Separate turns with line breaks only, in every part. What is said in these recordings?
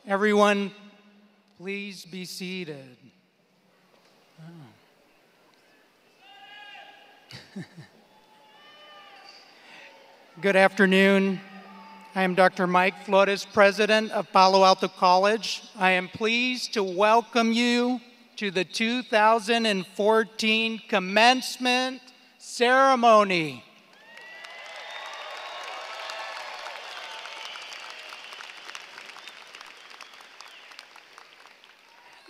Everyone, please be seated. Oh. Good afternoon. I am Dr. Mike Flores, President of Palo Alto College. I am pleased to welcome you to the 2014 commencement ceremony.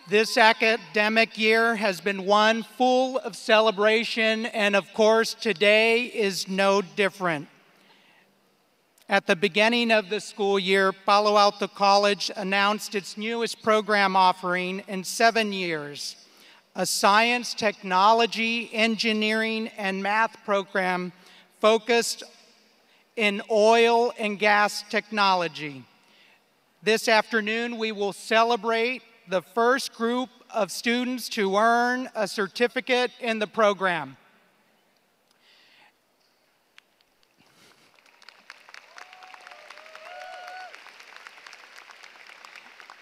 This academic year has been one full of celebration, and of course, today is no different. At the beginning of the school year, Palo Alto College announced its newest program offering in 7 years, a science, technology, engineering, and math program focused in oil and gas technology. This afternoon, we will celebrate the first group of students to earn a certificate in the program.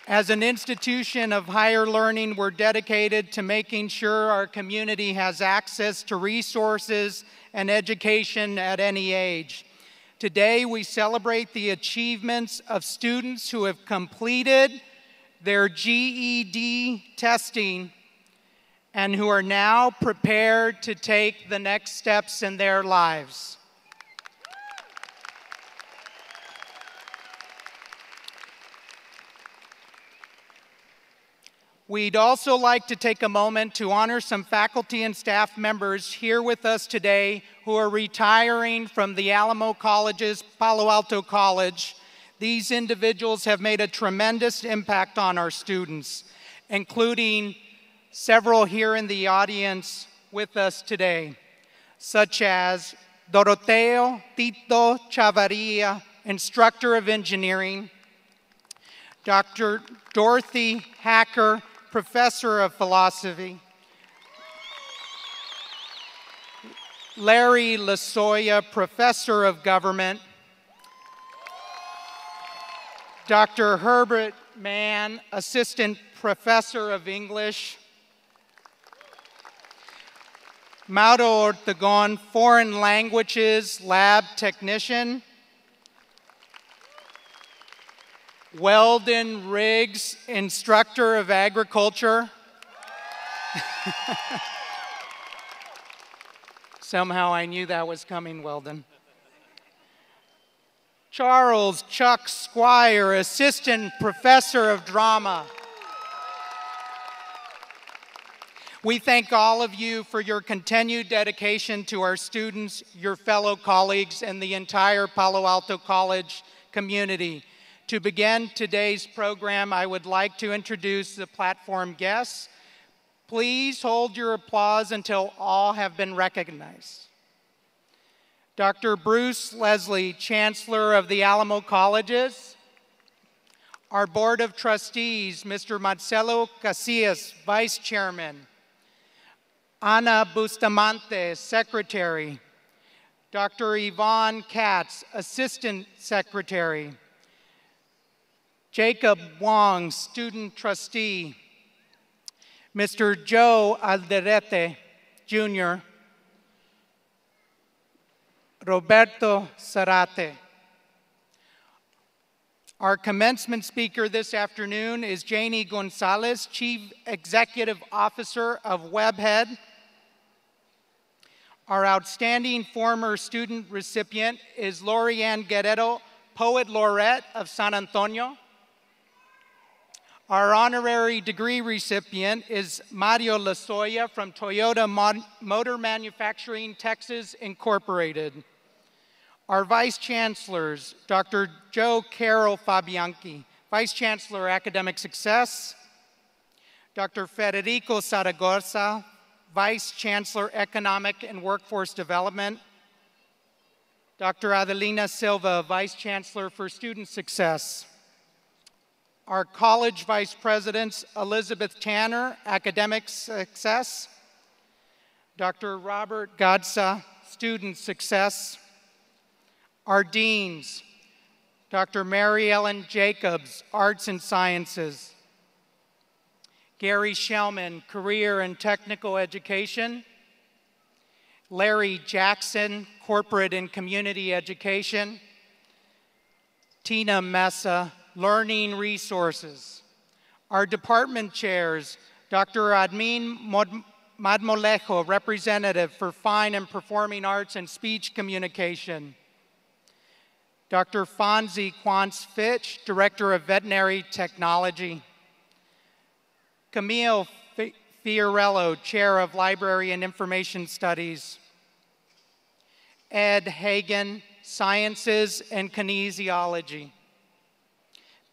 As an institution of higher learning, we're dedicated to making sure our community has access to resources and education at any age. Today, we celebrate the achievements of students who have completed their GED testing and who are now prepared to take the next steps in their lives. We'd also like to take a moment to honor some faculty and staff members here with us today who are retiring from the Alamo College's Palo Alto College. These individuals have made a tremendous impact on our students, including several here in the audience with us today, such as Doroteo Tito Chavarria, Instructor of Engineering, Dr. Dorothy Hacker, Professor of Philosophy, Larry Lasoya, Professor of Government, Dr. Herbert Mann, Assistant Professor of English, Mauro Ortegon, Foreign Languages Lab Technician, Weldon Riggs, Instructor of Agriculture. Somehow I knew that was coming, Weldon. Charles Chuck Squire, Assistant Professor of Drama. We thank all of you for your continued dedication to our students, your fellow colleagues, and the entire Palo Alto College community. To begin today's program, I would like to introduce the platform guests. Please hold your applause until all have been recognized. Dr. Bruce Leslie, Chancellor of the Alamo Colleges. Our Board of Trustees, Mr. Marcelo Casillas, Vice Chairman. Ana Bustamante, Secretary. Dr. Yvonne Katz, Assistant Secretary. Jacob Wong, Student Trustee. Mr. Joe Alderete, Jr., Roberto Zarate. Our commencement speaker this afternoon is Janie Gonzalez, Chief Executive Officer of Webhead. Our outstanding former student recipient is Lorianne Guerrero, Poet Laureate of San Antonio. Our honorary degree recipient is Mario Lasoya from Toyota Motor Manufacturing, Texas, Incorporated. Our Vice Chancellors, Dr. Joe Carol Fabianchi, Vice Chancellor, Academic Success. Dr. Federico Zaragoza, Vice Chancellor, Economic and Workforce Development. Dr. Adelina Silva, Vice Chancellor for Student Success. Our college vice presidents, Elizabeth Tanner, Academic Success. Dr. Robert Gadsa, Student Success. Our deans, Dr. Mary Ellen Jacobs, Arts and Sciences. Gary Shellman, Career and Technical Education. Larry Jackson, Corporate and Community Education. Tina Mesa, Learning Resources. Our department chairs, Dr. Admin Madmolejo, Representative for Fine and Performing Arts and Speech Communication. Dr. Fonzie Quantz Fitch, Director of Veterinary Technology. Camille Fiorello, Chair of Library and Information Studies. Ed Hagan, Sciences and Kinesiology.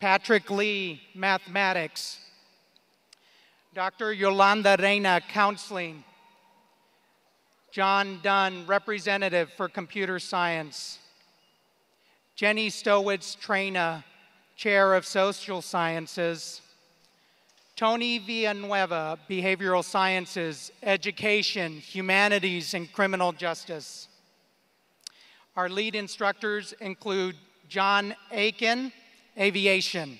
Patrick Lee, Mathematics. Dr. Yolanda Reina, Counseling. John Dunn, Representative for Computer Science. Jenny Stowitz-Trena, Chair of Social Sciences. Tony Villanueva, Behavioral Sciences, Education, Humanities, and Criminal Justice. Our lead instructors include John Aiken, Aviation.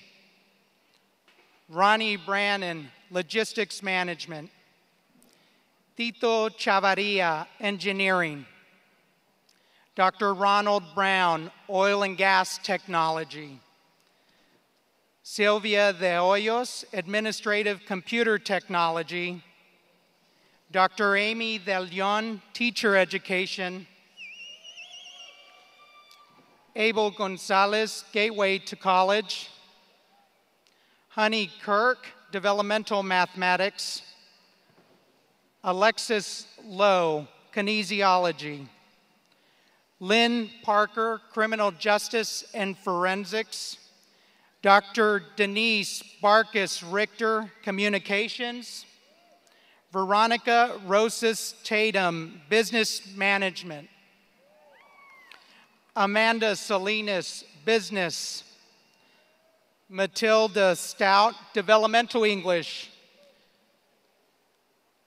Ronnie Brannon, Logistics Management. Tito Chavarria, Engineering. Dr. Ronald Brown, Oil and Gas Technology. Sylvia De Hoyos, Administrative Computer Technology. Dr. Amy De Leon, Teacher Education. Abel Gonzalez, Gateway to College. Honey Kirk, Developmental Mathematics. Alexis Lowe, Kinesiology. Lynn Parker, Criminal Justice and Forensics. Dr. Denise Barkus Richter, Communications. Veronica Rosas Tatum, Business Management. Amanda Salinas, Business. Matilda Stout, Developmental English.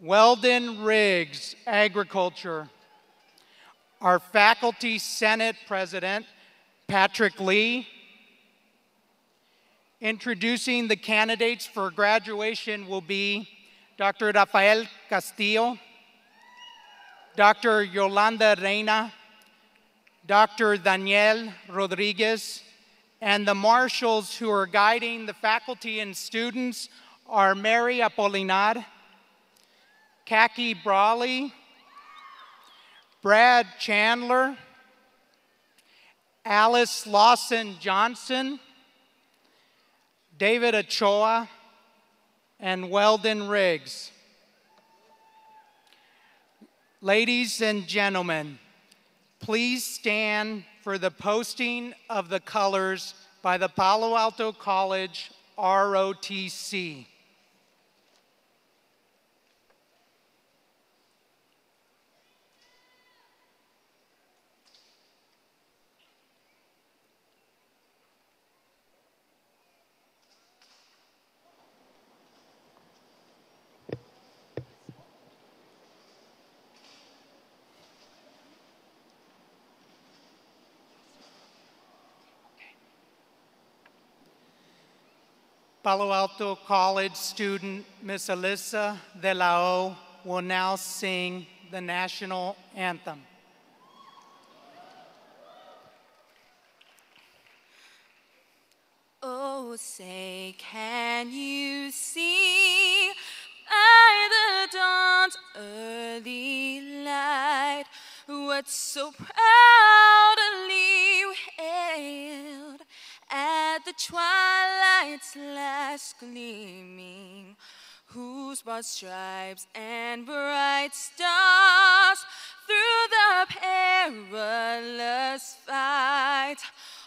Weldon Riggs, Agriculture. Our Faculty Senate President, Patrick Lee. Introducing the candidates for graduation will be Dr. Rafael Castillo, Dr. Yolanda Reina, Dr. Daniel Rodriguez, and the marshals who are guiding the faculty and students are Mary Apolinar, Kaki Brawley, Brad Chandler, Alice Lawson Johnson, David Ochoa, and Weldon Riggs. Ladies and gentlemen, please stand for the posting of the colors by the Palo Alto College ROTC. Palo Alto College student Miss Alyssa De La O will now sing the national anthem.
Oh, say, can you see by the dawn's early light what so proudly we hailed at the twilight's last gleaming, whose broad stripes and bright stars through the perilous fight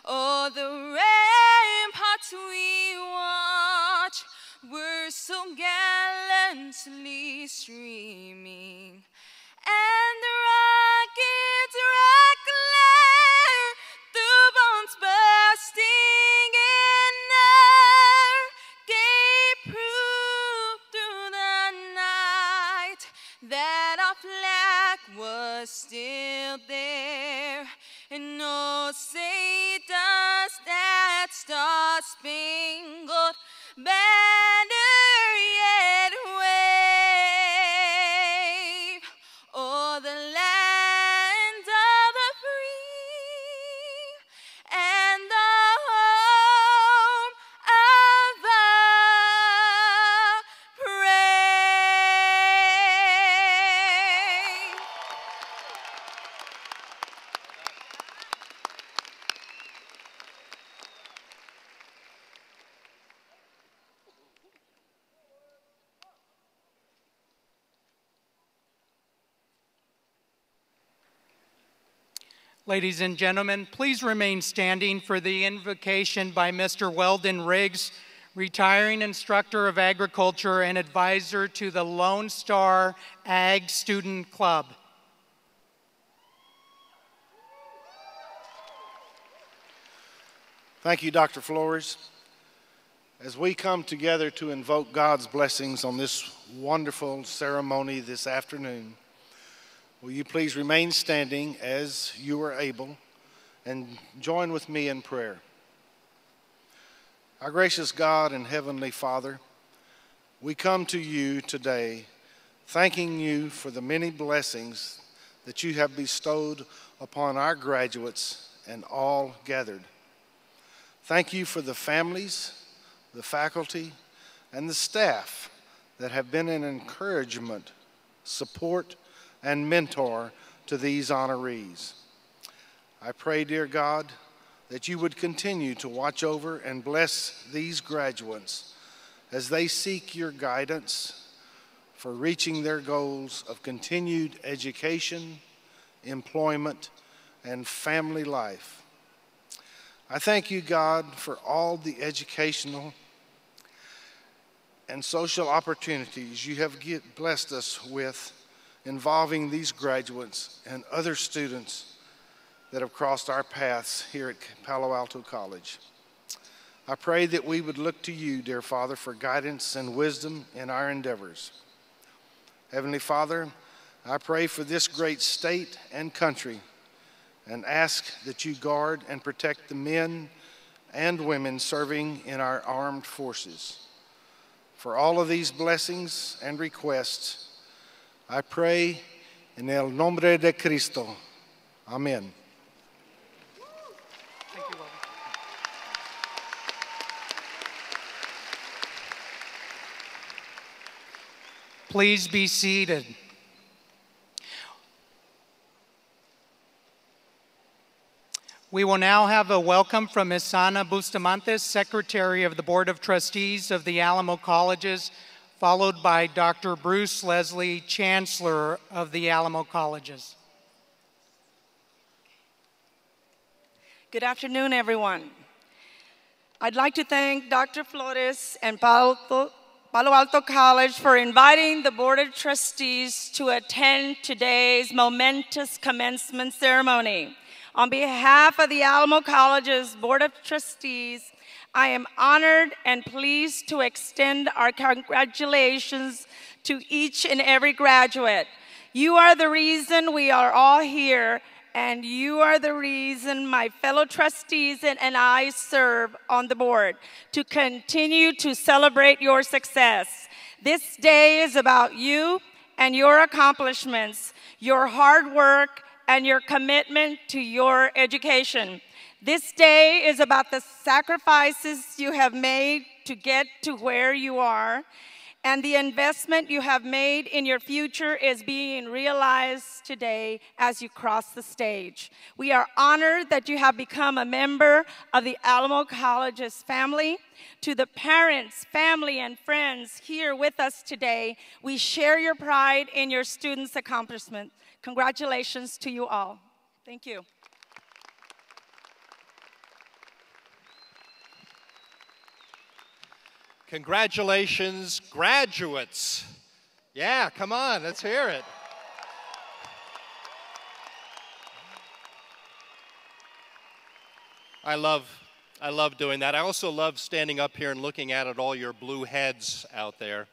o'er the ramparts we watch were so gallantly streaming, and the rockets rattling through bones bursting in air gave proof through the night that our flag was still there. And oh, say does that
Ladies and gentlemen, please remain standing for the invocation by Mr. Weldon Riggs, retiring instructor of agriculture and advisor to the Lone Star Ag Student Club.
Thank you, Dr. Flores. As we come together to invoke God's blessings on this wonderful ceremony this afternoon, will you please remain standing as you are able and join with me in prayer. Our gracious God and Heavenly Father, we come to you today thanking you for the many blessings that you have bestowed upon our graduates and all gathered. Thank you for the families, the faculty, and the staff that have been an encouragement, support, and mentor to these honorees. I pray, dear God, that you would continue to watch over and bless these graduates as they seek your guidance for reaching their goals of continued education, employment, and family life. I thank you, God, for all the educational and social opportunities you have blessed us with involving these graduates and other students that have crossed our paths here at Palo Alto College. I pray that we would look to you, dear Father, for guidance and wisdom in our endeavors. Heavenly Father, I pray for this great state and country and ask that you guard and protect the men and women serving in our armed forces. For all of these blessings and requests, I pray en el nombre de Cristo. Amen.
Thank you, Lord. Please be seated. We will now have a welcome from Ms. Ana Bustamantes, Secretary of the Board of Trustees of the Alamo Colleges, followed by Dr. Bruce Leslie, Chancellor of the Alamo Colleges.
Good afternoon, everyone. I'd like to thank Dr. Flores and Palo Alto College for inviting the Board of Trustees to attend today's momentous commencement ceremony. On behalf of the Alamo College's Board of Trustees, I am honored and pleased to extend our congratulations to each and every graduate. You are the reason we are all here, and you are the reason my fellow trustees and I serve on the board to continue to celebrate your success. This day is about you and your accomplishments, your hard work, and your commitment to your education. This day is about the sacrifices you have made to get to where you are, and the investment you have made in your future is being realized today as you cross the stage. We are honored that you have become a member of the Alamo College's family. To the parents, family, and friends here with us today, we share your pride in your students' accomplishment. Congratulations to you all. Thank you.
Congratulations, graduates. Yeah, come on, let's hear it. I love doing that. I also love standing up here and looking at all your blue heads out there.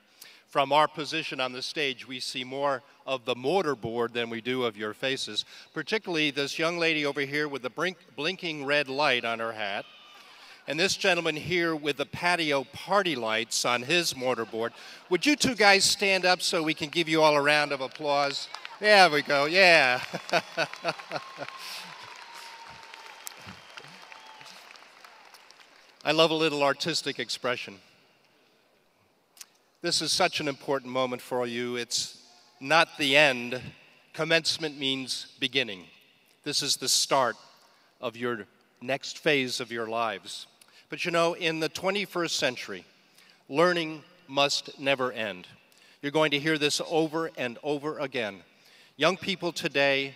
From our position on the stage, we see more of the mortarboard than we do of your faces, particularly this young lady over here with the blinking red light on her hat, and this gentleman here with the patio party lights on his mortarboard. Would you two guys stand up so we can give you all a round of applause? There we go, yeah. I love a little artistic expression. This is such an important moment for you. It's not the end. Commencement means beginning. This is the start of your next phase of your lives. But you know, in the 21st century, learning must never end. You're going to hear this over and over again. Young people today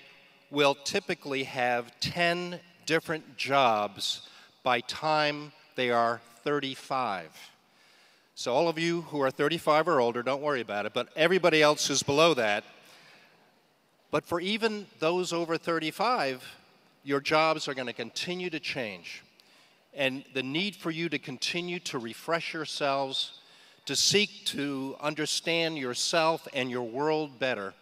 will typically have 10 different jobs by time they are 35. So all of you who are 35 or older, don't worry about it, but everybody else who's below that. But for even those over 35, your jobs are going to continue to change. And the need for you to continue to refresh yourselves, to seek to understand yourself and your world better,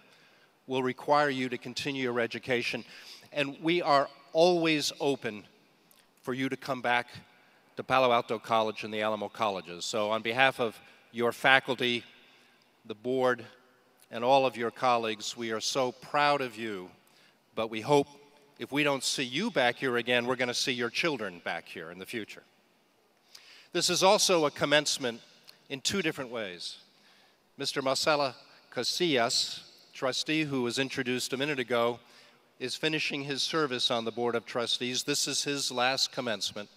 will require you to continue your education. And we are always open for you to come back to Palo Alto College and the Alamo Colleges. So on behalf of your faculty, the board, and all of your colleagues, we are so proud of you, but we hope if we don't see you back here again, we're going to see your children back here in the future. This is also a commencement in two different ways. Mr. Marcelo Casillas, trustee who was introduced a minute ago, is finishing his service on the Board of Trustees. This is his last commencement.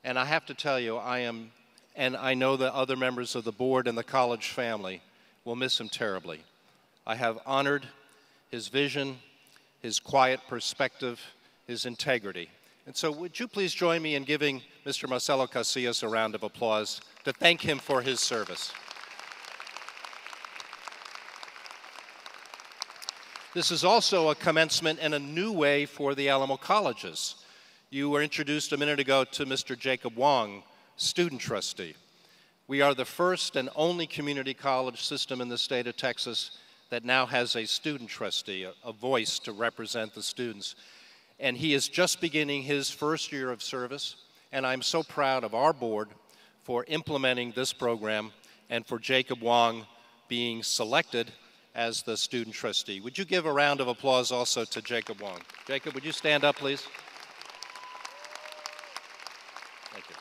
And I have to tell you, and I know the other members of the board and the college family will miss him terribly. I have honored his vision, his quiet perspective, his integrity. And so would you please join me in giving Mr. Marcelo Casillas a round of applause to thank him for his service. This is also a commencement in a new way for the Alamo Colleges. You were introduced a minute ago to Mr. Jacob Wong, student trustee. We are the first and only community college system in the state of Texas that now has a student trustee, a voice to represent the students. And he is just beginning his first year of service, and I'm so proud of our board for implementing this program and for Jacob Wong being selected as the student trustee. Would you give a round of applause also to Jacob Wong? Jacob, would you stand up, please? Thank you.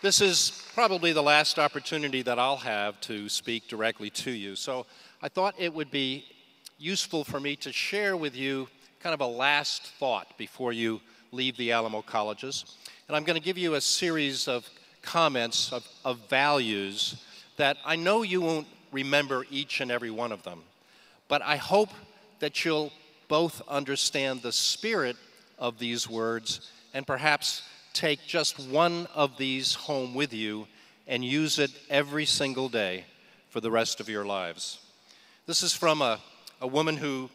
This is probably the last opportunity that I'll have to speak directly to you. So I thought it would be useful for me to share with you kind of a last thought before you leave the Alamo Colleges. And I'm going to give you a series of comments of values that I know you won't remember each and every one of them, but I hope that you'll both understand the spirit of these words and perhaps take just one of these home with you and use it every single day for the rest of your lives. This is from a woman who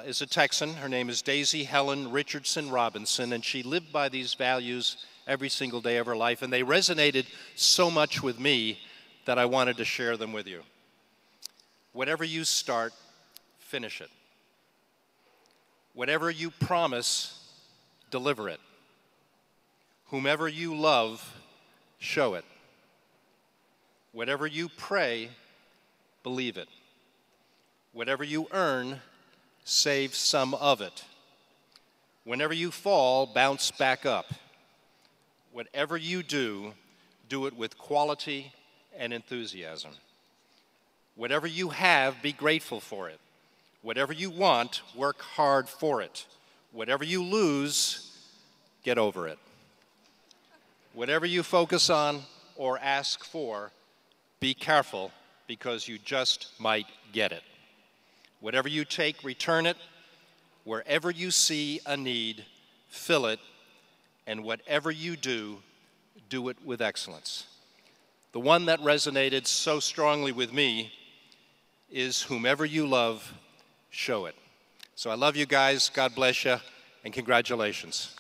is a Texan. Her name is Daisy Helen Richardson Robinson, and she lived by these values every single day of her life, and they resonated so much with me that I wanted to share them with you. Whatever you start, finish it. Whatever you promise, deliver it. Whomever you love, show it. Whatever you pray, believe it. Whatever you earn, save some of it. Whenever you fall, bounce back up. Whatever you do, do it with quality and enthusiasm. Whatever you have, be grateful for it. Whatever you want, work hard for it. Whatever you lose, get over it. Whatever you focus on or ask for, be careful because you just might get it. Whatever you take, return it. Wherever you see a need, fill it. And whatever you do, do it with excellence. The one that resonated so strongly with me is whomever you love, show it. So I love you guys. God bless you, and congratulations.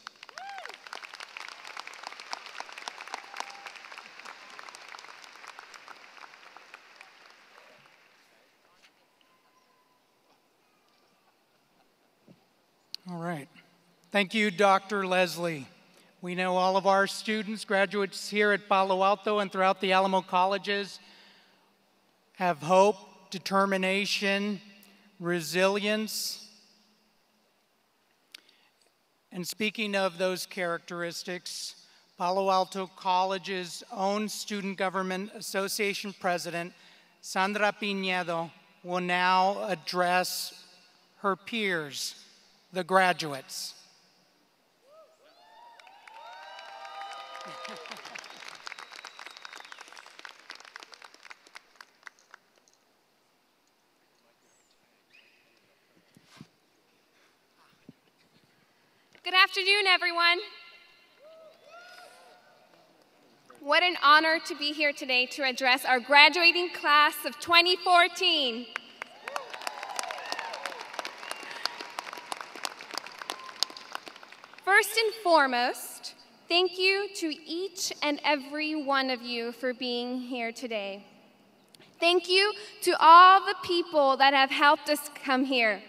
All right. Thank you, Dr. Leslie. We know all of our students, graduates here at Palo Alto and throughout the Alamo Colleges have hope, determination, resilience. And speaking of those characteristics, Palo Alto College's own Student Government Association President, Sandra Pinedo, will now address her peers, the graduates.
afternoon, everyone. What an honor to be here today to address our graduating class of 2014. First and foremost, thank you to each and every one of you for being here today. Thank you to all the people that have helped us come here.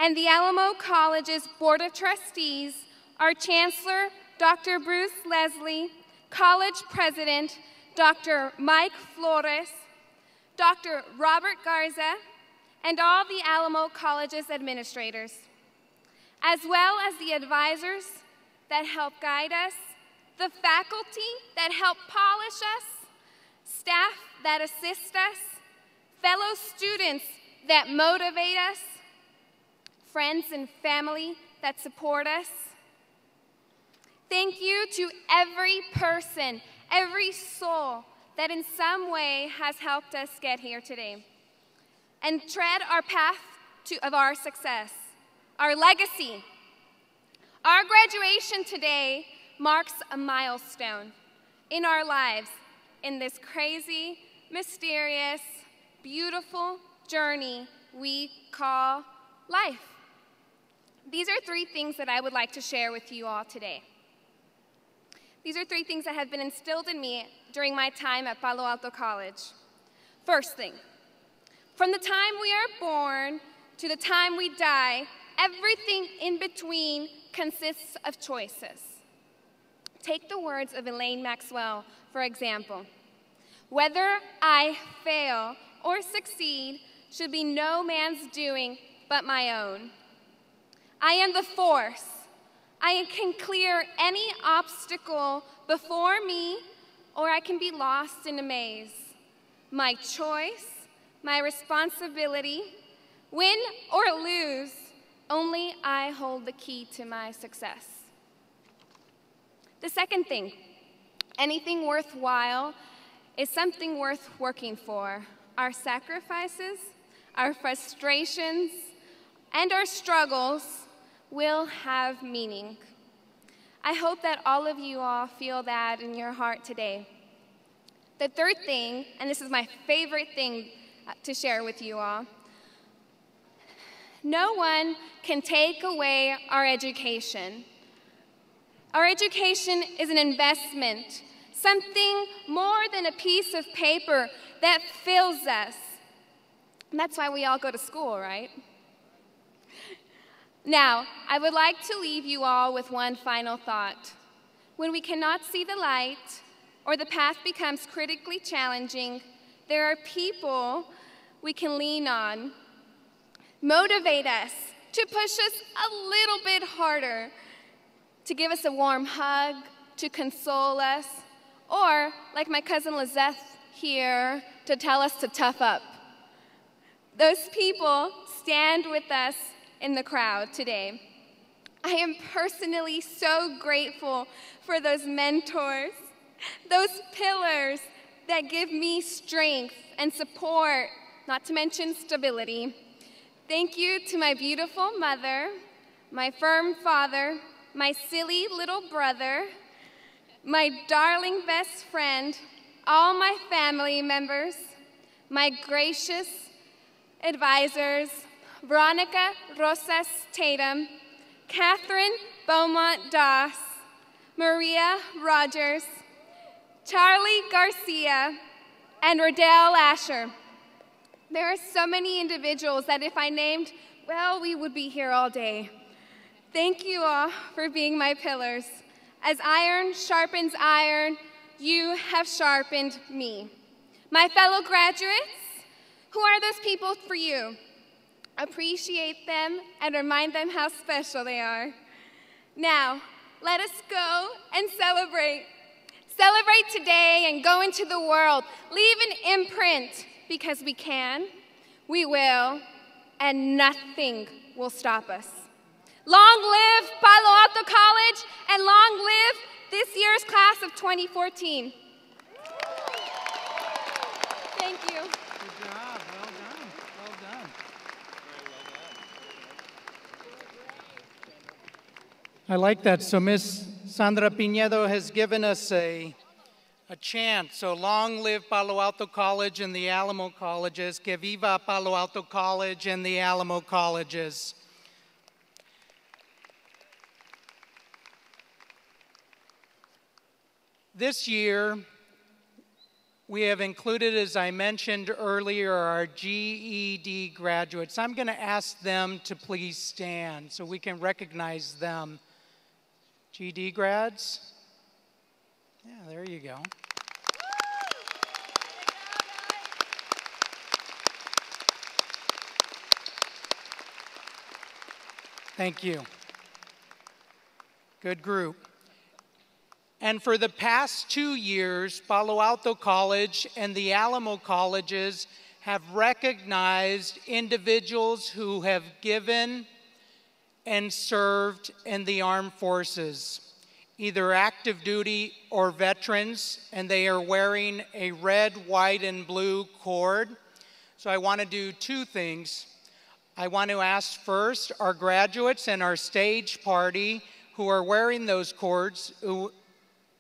And the Alamo College's Board of Trustees, our Chancellor, Dr. Bruce Leslie, College President, Dr. Mike Flores, Dr. Robert Garza, and all the Alamo College's administrators, as well as the advisors that help guide us, the faculty that help polish us, staff that assist us, fellow students that motivate us, friends and family that support us. Thank you to every person, every soul that in some way has helped us get here today and tread our path of our success, our legacy. Our graduation today marks a milestone in our lives in this crazy, mysterious, beautiful journey we call life. These are three things that I would like to share with you all today. These are three things that have been instilled in me during my time at Palo Alto College. First thing, from the time we are born to the time we die, everything in between consists of choices. Take the words of Elaine Maxwell, for example. Whether I fail or succeed should be no man's doing but my own. I am the force. I can clear any obstacle before me, or I can be lost in a maze. My choice, my responsibility, win or lose, only I hold the key to my success. The second thing, anything worthwhile is something worth working for. Our sacrifices, our frustrations, and our struggles will have meaning. I hope that all of you all feel that in your heart today. The third thing, and this is my favorite thing to share with you all, no one can take away our education. Our education is an investment, something more than a piece of paper that fills us. And that's why we all go to school, right? Now, I would like to leave you all with one final thought. When we cannot see the light or the path becomes critically challenging, there are people we can lean on, motivate us, to push us a little bit harder, to give us a warm hug, to console us, or, like my cousin Lizeth here, to tell us to tough up. Those people stand with us in the crowd today. I am personally so grateful for those mentors, those pillars that give me strength and support, not to mention stability. Thank you to my beautiful mother, my firm father, my silly little brother, my darling best friend, all my family members, my gracious advisors, Veronica Rosas Tatum, Catherine Beaumont Doss, Maria Rogers, Charlie Garcia, and Rodell Asher. There are so many individuals that if I named, well, we would be here all day. Thank you all for being my pillars. As iron sharpens iron, you have sharpened me. My fellow graduates, who are those people for you? Appreciate them and remind them how special they are. Now, let us go and celebrate. Celebrate today and go into the world. Leave an imprint, because we can, we will, and nothing will stop us. Long live Palo Alto College, and long live this year's class of 2014. Thank you.
Good job. Well done. Well done. I like that. So Miss Sandra Pinedo has given us a chant. So long live Palo Alto College and the Alamo Colleges. Que viva Palo Alto College and the Alamo Colleges. This year, we have included, as I mentioned earlier, our GED graduates. I'm going to ask them to please stand so we can recognize them. GED grads? Yeah, there you go. Thank you. Good group. And for the past 2 years, Palo Alto College and the Alamo Colleges have recognized individuals who have given and served in the armed forces, either active duty or veterans, and they are wearing a red, white, and blue cord. So I want to do two things. I want to ask first our graduates and our stage party who are wearing those cords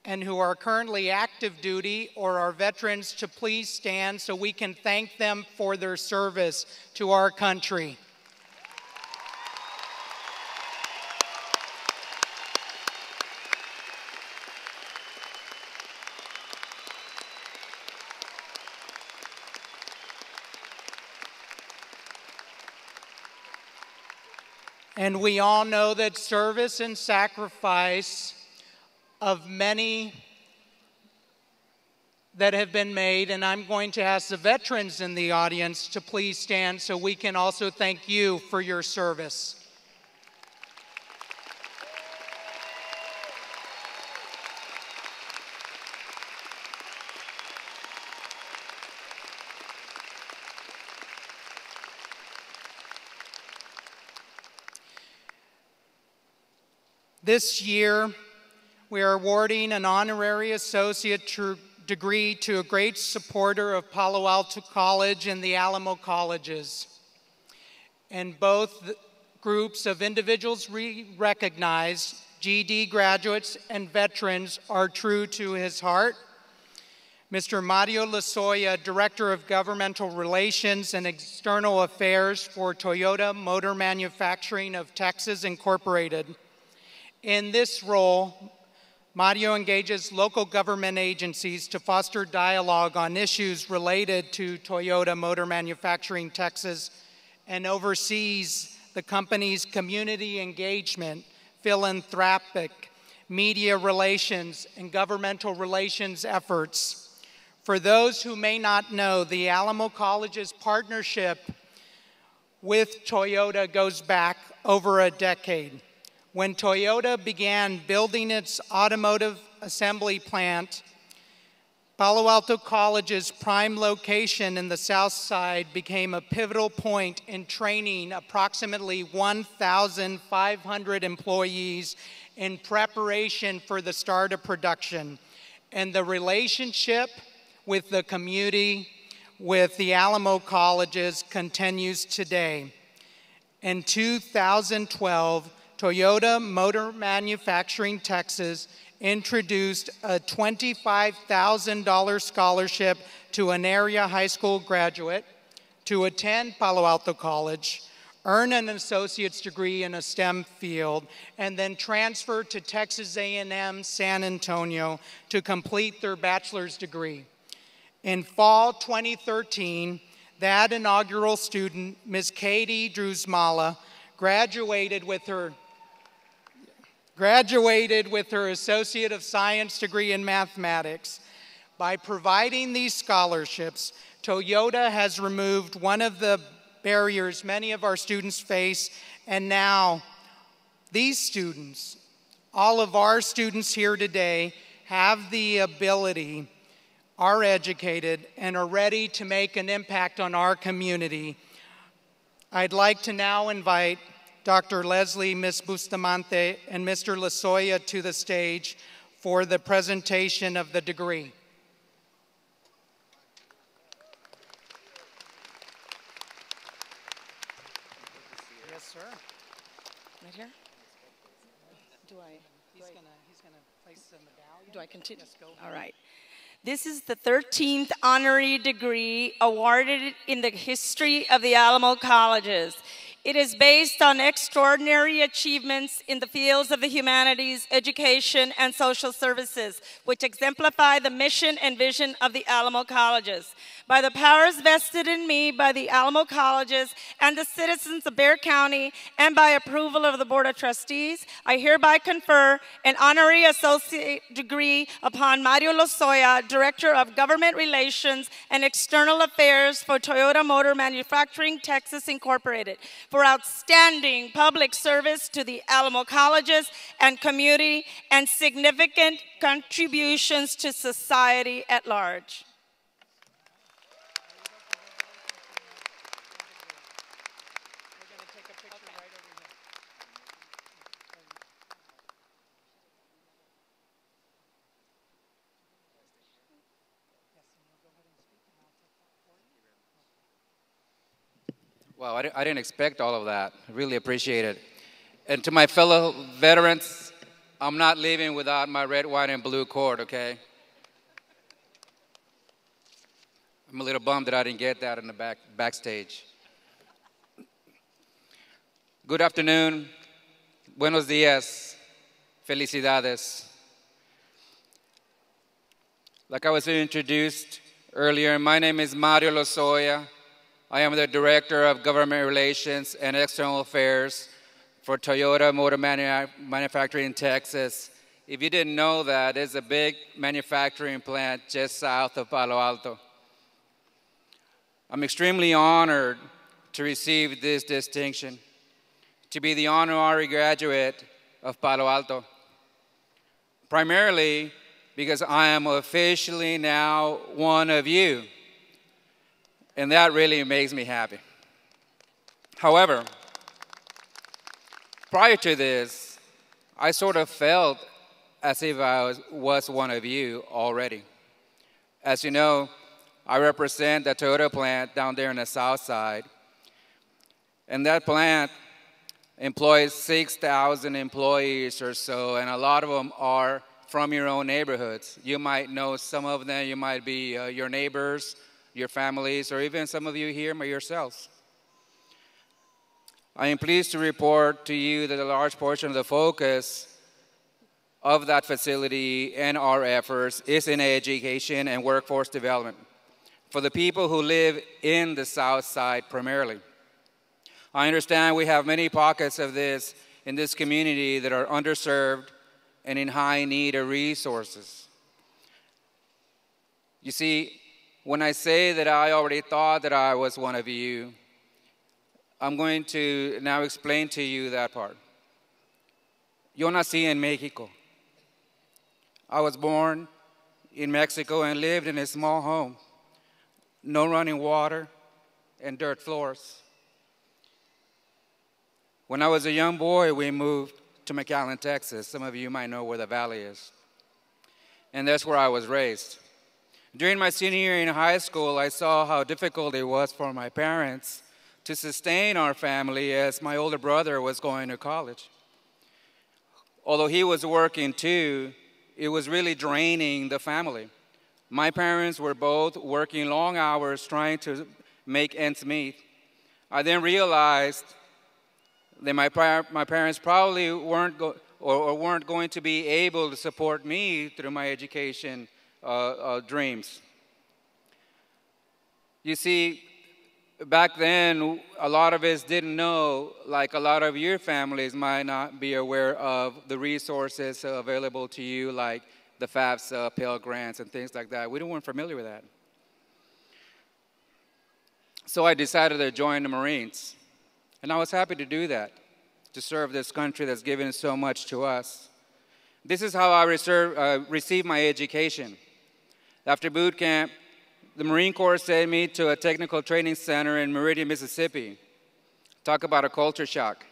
and who are currently active duty or are veterans to please stand so we can thank them for their service to our country. And we all know that service and sacrifice of many that have been made, and I'm going to ask the veterans in the audience to please stand so we can also thank you for your service. This year, we are awarding an honorary associate degree to a great supporter of Palo Alto College and the Alamo Colleges. And both groups of individuals we recognize, GED graduates and veterans, are true to his heart. Mr. Mario Lozoya, Director of Governmental Relations and External Affairs for Toyota Motor Manufacturing of Texas, Incorporated. In this role, Mario engages local government agencies to foster dialogue on issues related to Toyota Motor Manufacturing Texas and oversees the company's community engagement, philanthropic, media relations, and governmental relations efforts. For those who may not know, the Alamo College's partnership with Toyota goes back over a decade. When Toyota began building its automotive assembly plant, Palo Alto College's prime location in the South Side became a pivotal point in training approximately 1,500 employees in preparation for the start of production. And the relationship with the community, with the Alamo Colleges, continues today. In 2012, Toyota Motor Manufacturing Texas introduced a $25,000 scholarship to an area high school graduate to attend Palo Alto College, earn an associate's degree in a STEM field, and then transfer to Texas A&M San Antonio to complete their bachelor's degree. In fall 2013, that inaugural student, Ms. Katie Drusmala, graduated with her Associate of Science degree in mathematics. By providing these scholarships, Toyota has removed one of the barriers many of our students face, and now these students, all of our students here today, have the ability, are educated, and are ready to make an impact on our community. I'd like to now invite Dr. Leslie, Ms. Bustamante, and Mr. Lozoya to the stage for the presentation of the degree.
Yes, sir. Right here?
He's gonna place the medallion.
Do I continue?
Yes, go.
All right. This is the 13th honorary degree awarded in the history of the Alamo Colleges. It is based on extraordinary achievements in the fields of the humanities, education, and social services, which exemplify the mission and vision of the Alamo Colleges. By the powers vested in me by the Alamo Colleges and the citizens of Bexar County, and by approval of the Board of Trustees, I hereby confer an honorary associate degree upon Mario Lozoya, Director of Government Relations and External Affairs for Toyota Motor Manufacturing, Texas, Incorporated, for outstanding public service to the Alamo Colleges and community and significant contributions to society at large.
Wow, I didn't expect all of that. I really appreciate it. And to my fellow veterans, I'm not leaving without my red, white, and blue cord, okay? I'm a little bummed that I didn't get that in the backstage. Good afternoon. Buenos días. Felicidades. Like I was introduced earlier, my name is Mario Lozoya. I am the Director of Government Relations and External Affairs for Toyota Motor Manufacturing in Texas. If you didn't know that, it's a big manufacturing plant just south of Palo Alto. I'm extremely honored to receive this distinction, to be the honorary graduate of Palo Alto, primarily because I am officially now one of you. And that really makes me happy. However, prior to this, I sort of felt as if I was one of you already. As you know, I represent the Toyota plant down there in the south side. And that plant employs 6,000 employees or so, and a lot of them are from your own neighborhoods. You might know some of them. You might be your neighbors, your families, or even some of you here yourselves. I am pleased to report to you that a large portion of the focus of that facility and our efforts is in education and workforce development for the people who live in the South Side primarily. I understand we have many pockets of this in this community that are underserved and in high need of resources. You see, when I say that I already thought that I was one of you, I'm going to now explain to you that part. Yo nací en Mexico. I was born in Mexico and lived in a small home. No running water and dirt floors. When I was a young boy, we moved to McAllen, Texas. Some of you might know where the valley is. And that's where I was raised. During my senior year in high school, I saw how difficult it was for my parents to sustain our family as my older brother was going to college. Although he was working too, it was really draining the family. My parents were both working long hours trying to make ends meet. I then realized that my parents probably weren't going to be able to support me through my education dreams. You see, back then, a lot of us didn't know, like a lot of your families might not be aware of the resources available to you, like the FAFSA, Pell Grants, and things like that. We weren't familiar with that. So I decided to join the Marines. And I was happy to do that, to serve this country that's given so much to us. This is how I received my education. After boot camp, the Marine Corps sent me to a technical training center in Meridian, Mississippi. Talk about a culture shock.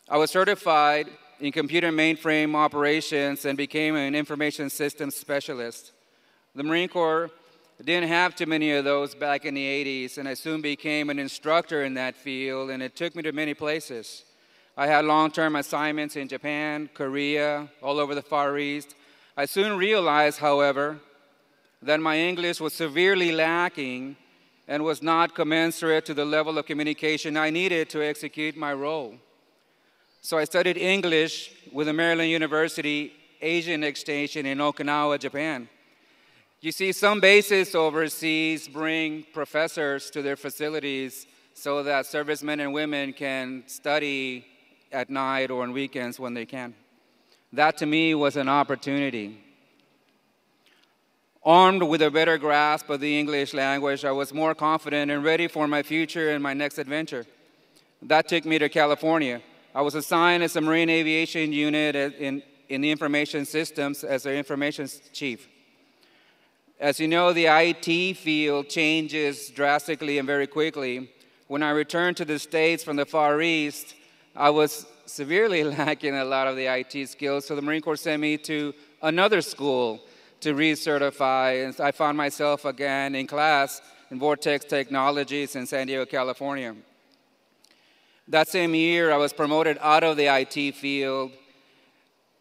I was certified in computer mainframe operations and became an information systems specialist. The Marine Corps didn't have too many of those back in the 80s, and I soon became an instructor in that field, and it took me to many places. I had long-term assignments in Japan, Korea, all over the Far East. I soon realized, however, that my English was severely lacking and was not commensurate to the level of communication I needed to execute my role. So I studied English with the Maryland University Asian Extension in Okinawa, Japan. You see, some bases overseas bring professors to their facilities so that servicemen and women can study at night or on weekends when they can. That to me was an opportunity. Armed with a better grasp of the English language, I was more confident and ready for my future and my next adventure. That took me to California. I was assigned as a Marine Aviation Unit in the information systems as their information chief. As you know, the IT field changes drastically and very quickly. When I returned to the States from the Far East, I was severely lacking a lot of the IT skills, so the Marine Corps sent me to another school to recertify, and I found myself again in class in Vortex Technologies in San Diego, California. That same year, I was promoted out of the IT field,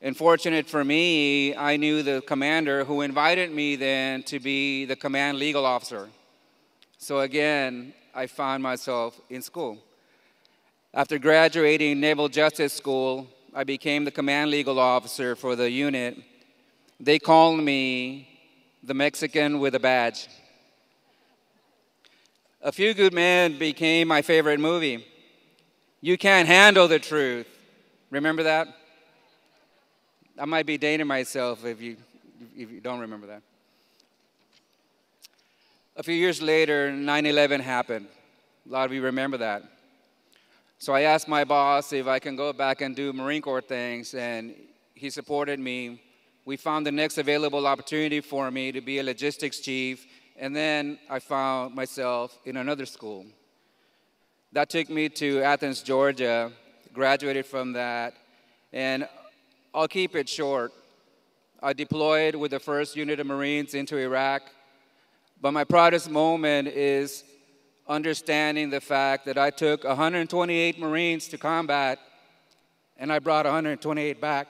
and fortunate for me, I knew the commander who invited me then to be the command legal officer. So again, I found myself in school. After graduating Naval Justice School, I became the command legal officer for the unit. They called me the Mexican with a badge. A Few Good Men became my favorite movie. You Can't Handle the Truth. Remember that? I might be dating myself if you don't remember that. A few years later, 9/11 happened. A lot of you remember that. So I asked my boss if I can go back and do Marine Corps things, and he supported me. We found the next available opportunity for me to be a logistics chief, and then I found myself in another school. That took me to Athens, Georgia, graduated from that, and I'll keep it short. I deployed with the 1st Unit of Marines into Iraq, but my proudest moment is understanding the fact that I took 128 Marines to combat, and I brought 128 back.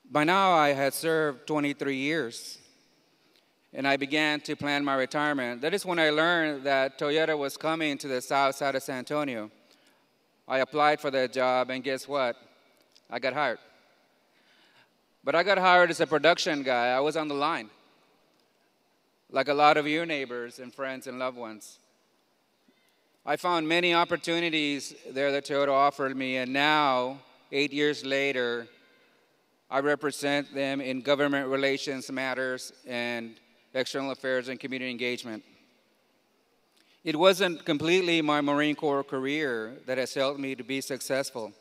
By now, I had served 23 years, and I began to plan my retirement. That is when I learned that Toyota was coming to the south side of San Antonio. I applied for that job, and guess what? I got hired. But I got hired as a production guy. I was on the line, like a lot of your neighbors and friends and loved ones. I found many opportunities there that Toyota offered me, and now, 8 years later, I represent them in government relations matters and external affairs and community engagement. It wasn't completely my Marine Corps career that has helped me to be successful.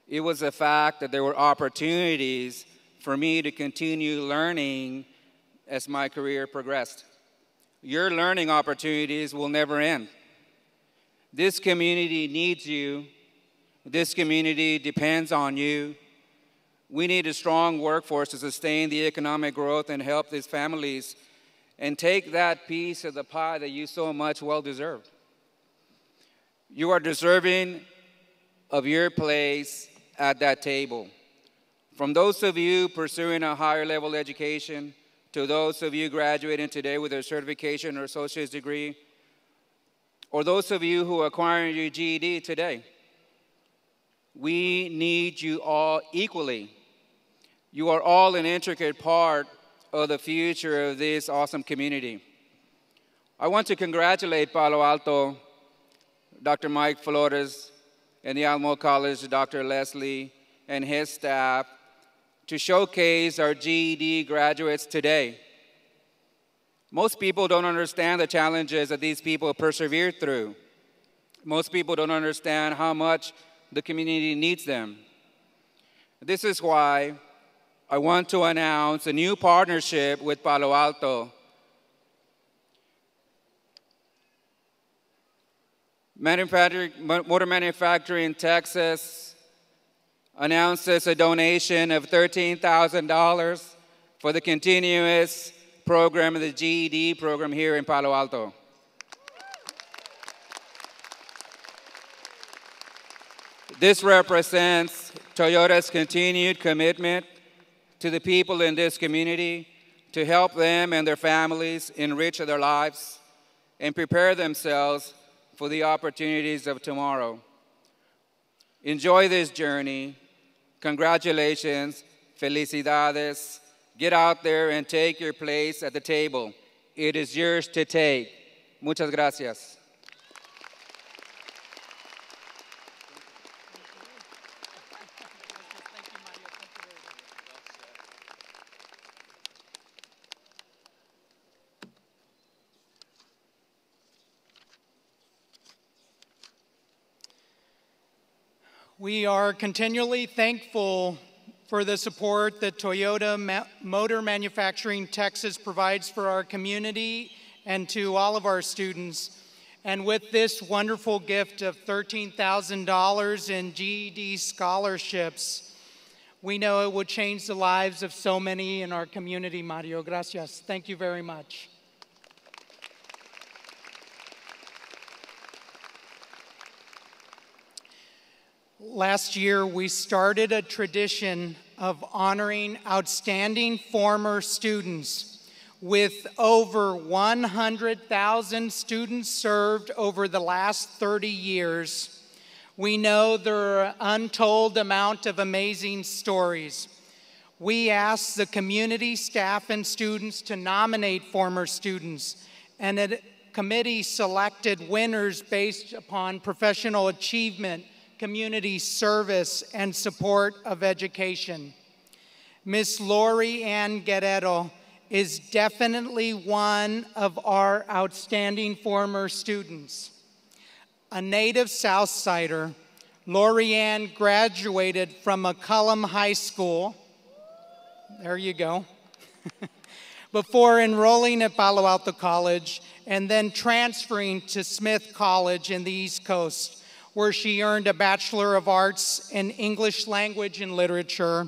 It was the fact that there were opportunities for me to continue learning as my career progressed. Your learning opportunities will never end. This community needs you. This community depends on you. We need a strong workforce to sustain the economic growth and help these families and take that piece of the pie that you so much well deserve. You are deserving of your place at that table. From those of you pursuing a higher level education to those of you graduating today with a certification or associate's degree, or those of you who are acquiring your GED today, we need you all equally. You are all an intricate part of the future of this awesome community. I want to congratulate Palo Alto, Dr. Mike Flores, and the Alamo College, Dr. Leslie, and his staff to showcase our GED graduates today. Most people don't understand the challenges that these people persevered through. Most people don't understand how much the community needs them. This is why I want to announce a new partnership with Palo Alto. Motor Manufacturing Texas announces a donation of $13,000 for the continuous program of the GED program here in Palo Alto. This represents Toyota's continued commitment to the people in this community to help them and their families enrich their lives and prepare themselves for the opportunities of tomorrow. Enjoy this journey. Congratulations, felicidades. Get out there and take your place at the table. It is yours to take. Muchas gracias.
We are continually thankful for the support that Toyota Motor Manufacturing Texas provides for our community and to all of our students. And with this wonderful gift of $13,000 in GED scholarships, we know it will change the lives of so many in our community, Mario. Gracias. Thank you very much. Last year, we started a tradition of honoring outstanding former students. With over 100,000 students served over the last 30 years, we know there are an untold amount of amazing stories. We asked the community, staff, and students to nominate former students, and a committee selected winners based upon professional achievement, community service, and support of education. Miss Lori Ann Guerrero is definitely one of our outstanding former students. A native Southsider, Lori Ann graduated from McCullum High School, there you go, before enrolling at Palo Alto College and then transferring to Smith College in the East Coast, where she earned a Bachelor of Arts in English Language and Literature.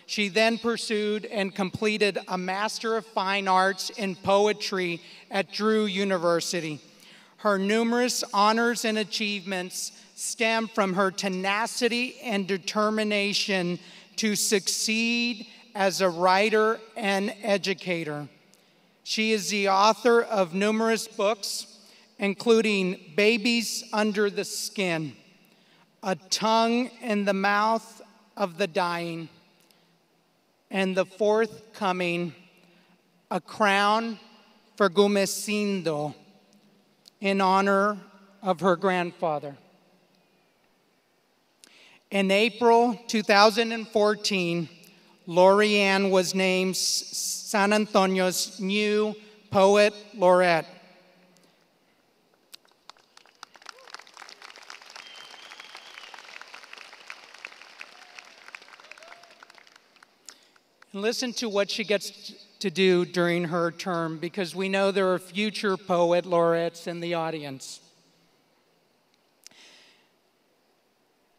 She then pursued and completed a Master of Fine Arts in Poetry at Drew University. Her numerous honors and achievements stem from her tenacity and determination to succeed as a writer and educator. She is the author of numerous books, including Babies Under the Skin, A Tongue in the Mouth of the Dying, and the forthcoming A Crown for Gumecindo, in honor of her grandfather. In April 2014, Lori Ann was named San Antonio's new Poet Laureate. And listen to what she gets to do during her term, because we know there are future poet laureates in the audience.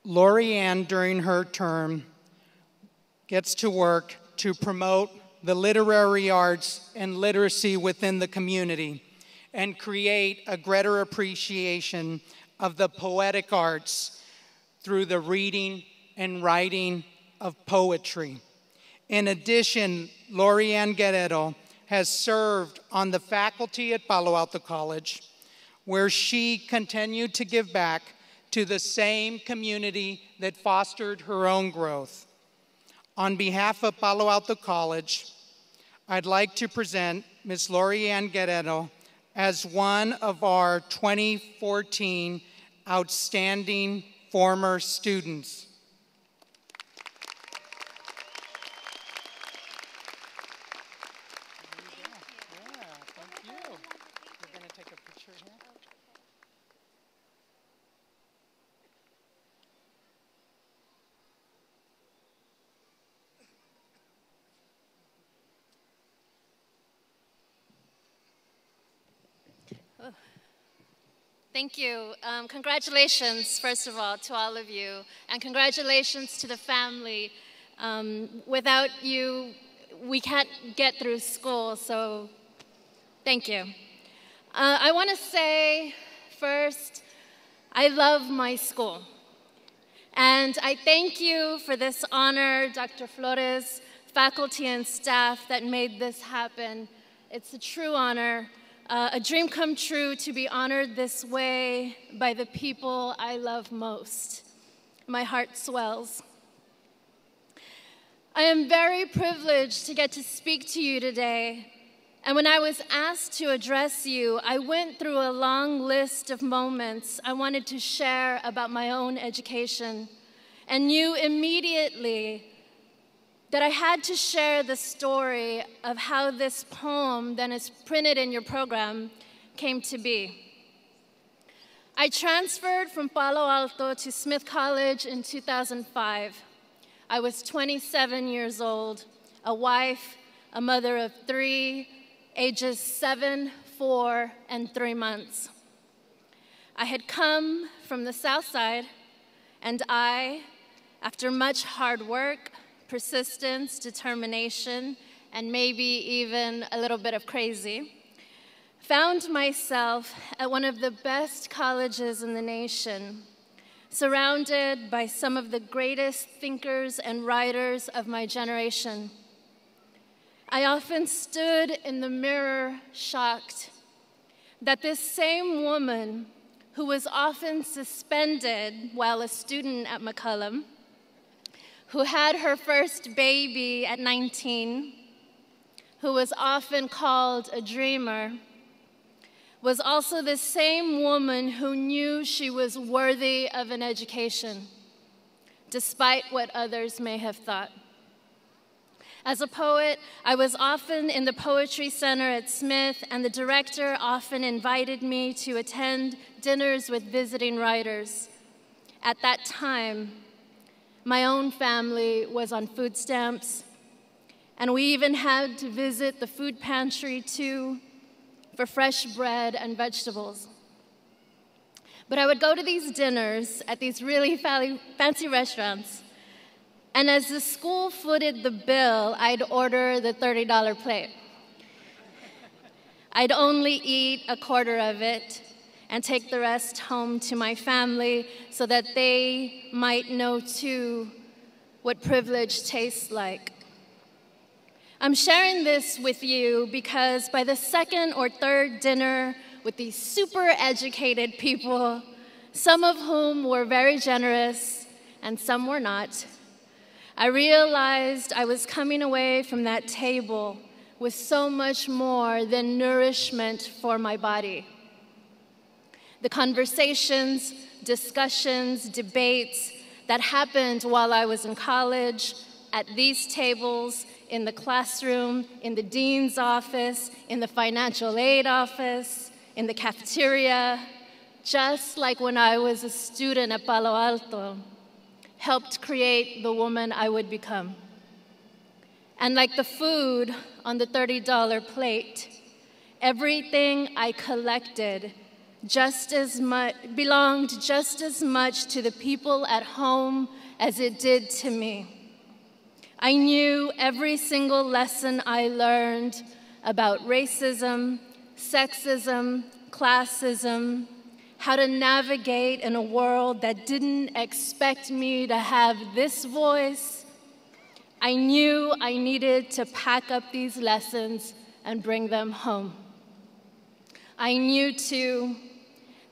Lori Ann, during her term, gets to work to promote the literary arts and literacy within the community and create a greater appreciation of the poetic arts through the reading and writing of poetry. In addition, Lori Ann Guerrero has served on the faculty at Palo Alto College, where she continued to give back to the same community that fostered her own growth. On behalf of Palo Alto College, I'd like to present Ms. Lori Ann Guerrero as one of our 2014 outstanding former students.
Thank you. Congratulations, first of all, to all of you, and congratulations to the family. Without you, we can't get through school, so thank you. I want to say first, I love my school. And I thank you for this honor, Dr. Flores, faculty and staff that made this happen. It's a true honor, a dream come true to be honored this way by the people I love most. My heart swells. I am very privileged to get to speak to you today. And when I was asked to address you, I went through a long list of moments I wanted to share about my own education, and knew immediately that I had to share the story of how this poem that is printed in your program came to be. I transferred from Palo Alto to Smith College in 2005. I was 27 years old, a wife, a mother of 3, ages 7, 4, and 3 months. I had come from the South Side, and I, after much hard work, persistence, determination, and maybe even a little bit of crazy, found myself at one of the best colleges in the nation, surrounded by some of the greatest thinkers and writers of my generation. I often stood in the mirror shocked that this same woman who was often suspended while a student at McCollum, who had her first baby at 19, who was often called a dreamer, was also the same woman who knew she was worthy of an education, despite what others may have thought. As a poet, I was often in the Poetry Center at Smith, and the director often invited me to attend dinners with visiting writers. At that time, my own family was on food stamps, and we even had to visit the food pantry too for fresh bread and vegetables. But I would go to these dinners at these really fancy restaurants, and as the school footed the bill, I'd order the $30 plate. I'd only eat a quarter of it and take the rest home to my family so that they might know too what privilege tastes like. I'm sharing this with you because by the second or third dinner with these super educated people, some of whom were very generous and some were not, I realized I was coming away from that table with so much more than nourishment for my body. The conversations, discussions, debates that happened while I was in college, at these tables, in the classroom, in the dean's office, in the financial aid office, in the cafeteria, just like when I was a student at Palo Alto, helped create the woman I would become. And like the food on the $30 plate, everything I collected belonged just as much to the people at home as it did to me. I knew every single lesson I learned about racism, sexism, classism, how to navigate in a world that didn't expect me to have this voice. I knew I needed to pack up these lessons and bring them home. I knew, too,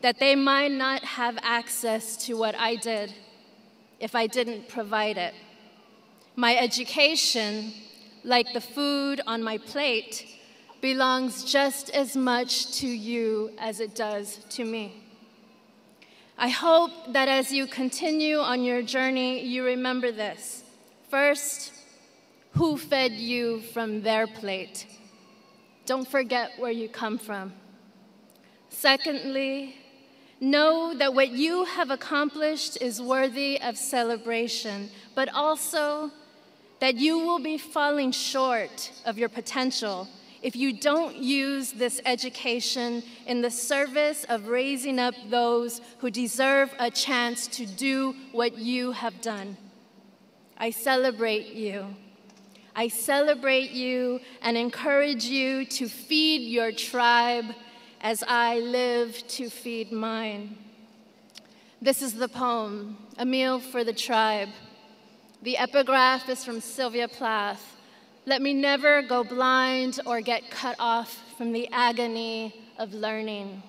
that they might not have access to what I did if I didn't provide it. My education, like the food on my plate, belongs just as much to you as it does to me. I hope that as you continue on your journey, you remember this. First, who fed you from their plate? Don't forget where you come from. Secondly, know that what you have accomplished is worthy of celebration, but also that you will be falling short of your potential if you don't use this education in the service of raising up those who deserve a chance to do what you have done. I celebrate you. I celebrate you and encourage you to feed your tribe as I live to feed mine. This is the poem, A Meal for the Tribe. The epigraph is from Sylvia Plath. Let me never go blind or get cut off from the agony of learning.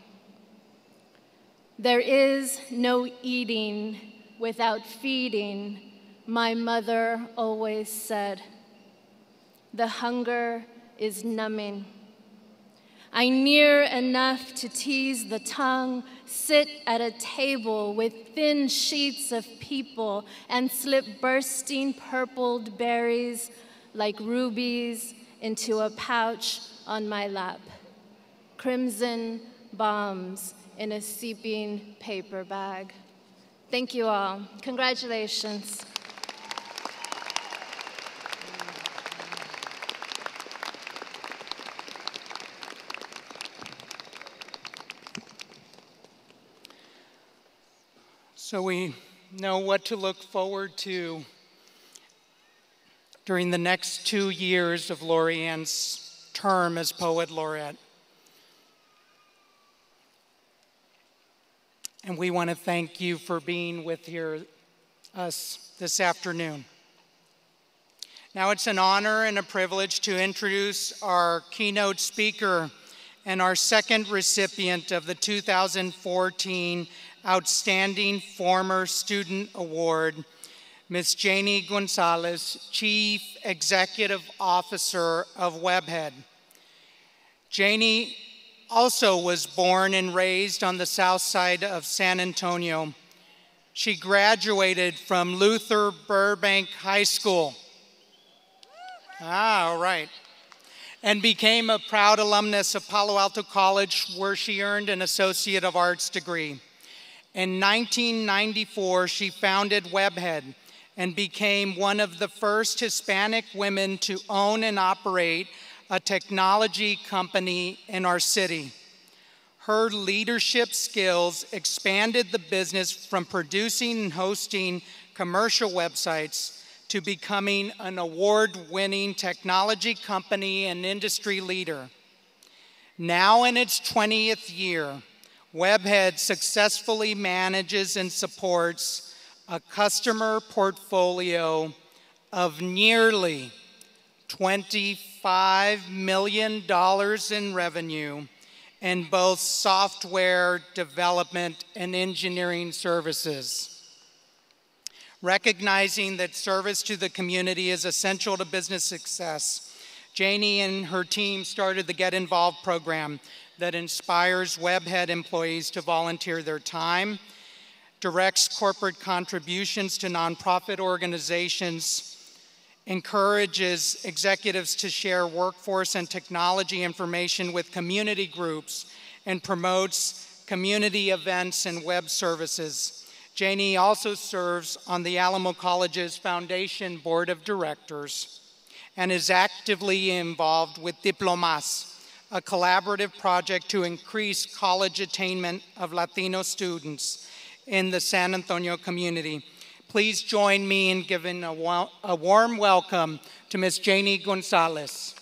There is no eating without feeding, my mother always said. The hunger is numbing. I near enough to tease the tongue, sit at a table with thin sheets of people and slip bursting purpled berries like rubies into a pouch on my lap. Crimson bombs in a seeping paper bag. Thank you all. Congratulations.
So we know what to look forward to during the next 2 years of Lori Ann's term as Poet Laureate. And we want to thank you for being with us this afternoon. Now it's an honor and a privilege to introduce our keynote speaker and our second recipient of the 2014 Outstanding Former Student Award, Ms. Janie Gonzalez, Chief Executive Officer of Webhead. Janie also was born and raised on the south side of San Antonio. She graduated from Luther Burbank High School. All right. And became a proud alumnus of Palo Alto College, where she earned an Associate of Arts degree. In 1994, she founded Webhead and became one of the first Hispanic women to own and operate a technology company in our city. Her leadership skills expanded the business from producing and hosting commercial websites to becoming an award-winning technology company and industry leader. Now in its 20th year, Webhead successfully manages and supports a customer portfolio of nearly $25 million in revenue in both software development and engineering services. Recognizing that service to the community is essential to business success, Janie and her team started the Get Involved program that inspires Webhead employees to volunteer their time, directs corporate contributions to nonprofit organizations, encourages executives to share workforce and technology information with community groups, and promotes community events and web services. Janie also serves on the Alamo College's Foundation Board of Directors and is actively involved with Diplomas, a collaborative project to increase college attainment of Latino students in the San Antonio community. Please join me in giving a warm welcome to Ms. Janie Gonzalez.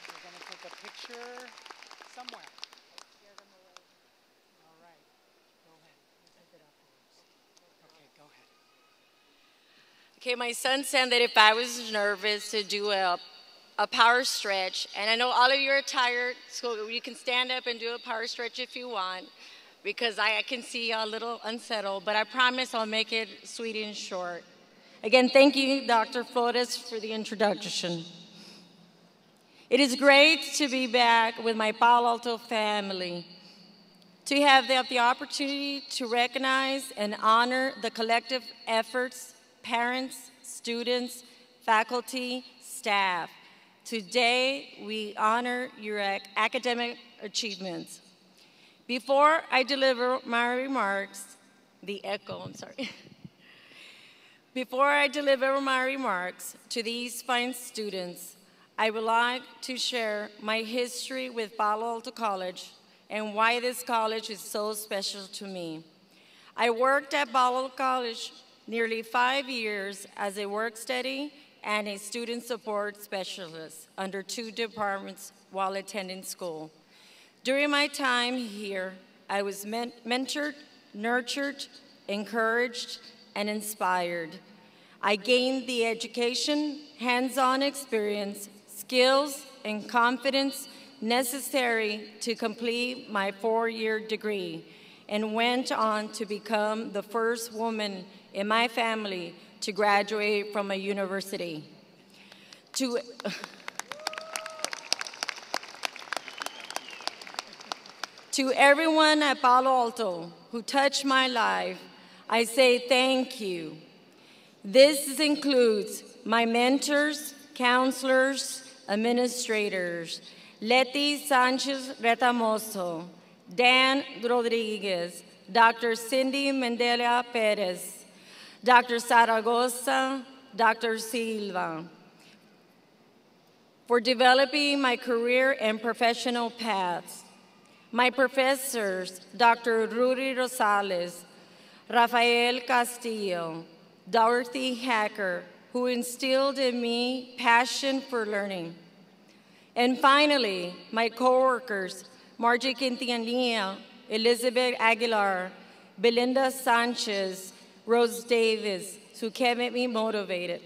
We're going to take a picture somewhere. All right. Go ahead. We'll take it afterwards. Okay, go ahead.
Okay, my son said that if I was nervous to do a power stretch, and I know all of you are tired, so you can stand up and do a power stretch if you want, because I can see you a little unsettled, but I promise I'll make it sweet and short. Again, thank you, Dr. Flores, for the introduction. It is great to be back with my Palo Alto family, to have the opportunity to recognize and honor the collective efforts, parents, students, faculty, staff. Today, we honor your academic achievements. Before I deliver my remarks, Before I deliver my remarks to these fine students, I would like to share my history with Palo Alto College and why this college is so special to me. I worked at Palo Alto College nearly 5 years as a work study and a student support specialist under 2 departments while attending school. During my time here, I was mentored, nurtured, encouraged, and inspired. I gained the education, hands-on experience, skills, and confidence necessary to complete my 4-year degree, and went on to become the first woman in my family to graduate from a university. To everyone at Palo Alto who touched my life, I say thank you. This includes my mentors, counselors, administrators, Leti Sanchez Retamoso, Dan Rodriguez, Dr. Cindy Mendela Perez, Dr. Zaragoza, Dr. Silva, for developing my career and professional paths. My professors, Dr. Rudy Rosales, Rafael Castillo, Dorothy Hacker, who instilled in me passion for learning. And finally, my coworkers, Margie Quintanilla, Elizabeth Aguilar, Belinda Sanchez, Rose Davis, who kept me motivated.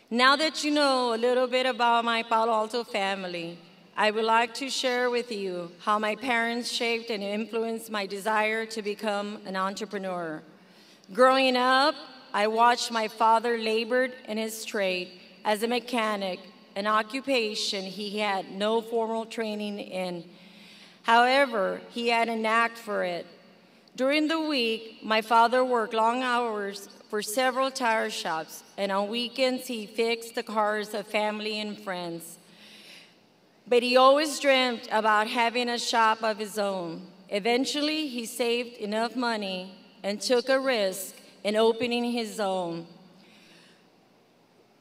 Now that you know a little bit about my Palo Alto family, I would like to share with you how my parents shaped and influenced my desire to become an entrepreneur. Growing up, I watched my father labor in his trade as a mechanic, an occupation he had no formal training in. However, he had a knack for it. During the week, my father worked long hours for several tire shops, and on weekends he fixed the cars of family and friends. But he always dreamt about having a shop of his own. Eventually, he saved enough money and took a risk in opening his own.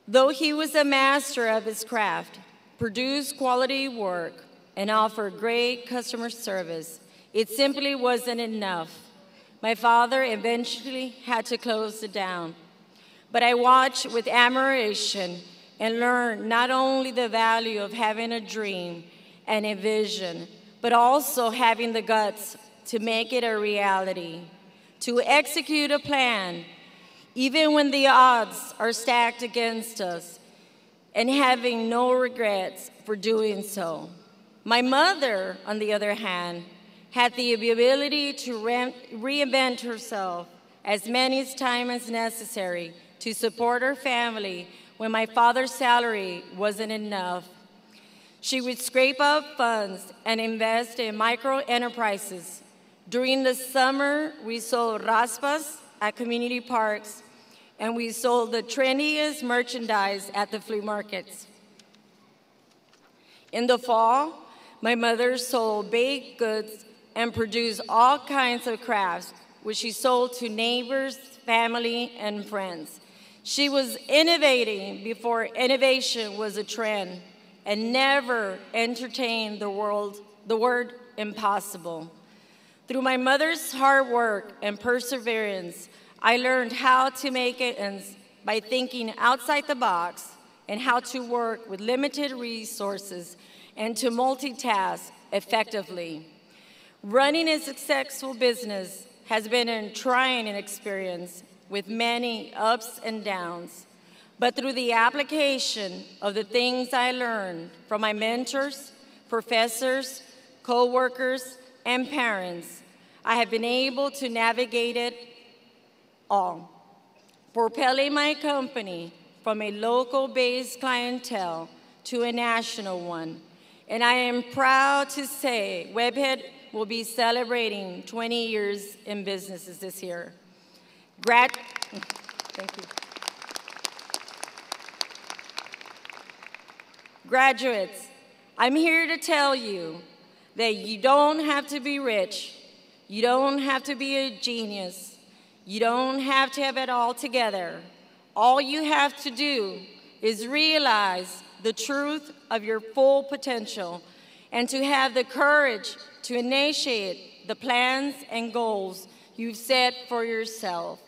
Though he was a master of his craft, produced quality work, and offered great customer service, it simply wasn't enough. My father eventually had to close it down. But I watched with admiration and learned not only the value of having a dream and a vision, but also having the guts to make it a reality, to execute a plan, even when the odds are stacked against us, and having no regrets for doing so. My mother, on the other hand, had the ability to reinvent herself as many times as necessary to support her family when my father's salary wasn't enough. She would scrape up funds and invest in micro enterprises. During the summer, we sold raspas at community parks, and we sold the trendiest merchandise at the flea markets. In the fall, my mother sold baked goods and produced all kinds of crafts, which she sold to neighbors, family, and friends. She was innovating before innovation was a trend and never entertained the word impossible. Through my mother's hard work and perseverance, I learned how to make it by thinking outside the box and how to work with limited resources and to multitask effectively. Running a successful business has been a trying experience with many ups and downs. But through the application of the things I learned from my mentors, professors, co-workers, and parents, I have been able to navigate it all, propelling my company from a local-based clientele to a national one. And I am proud to say Webhead will be celebrating 20 years in businesses this year. Thank you. Graduates, I'm here to tell you that you don't have to be rich, you don't have to be a genius, you don't have to have it all together. All you have to do is realize the truth of your full potential and to have the courage to initiate the plans and goals you've set for yourself.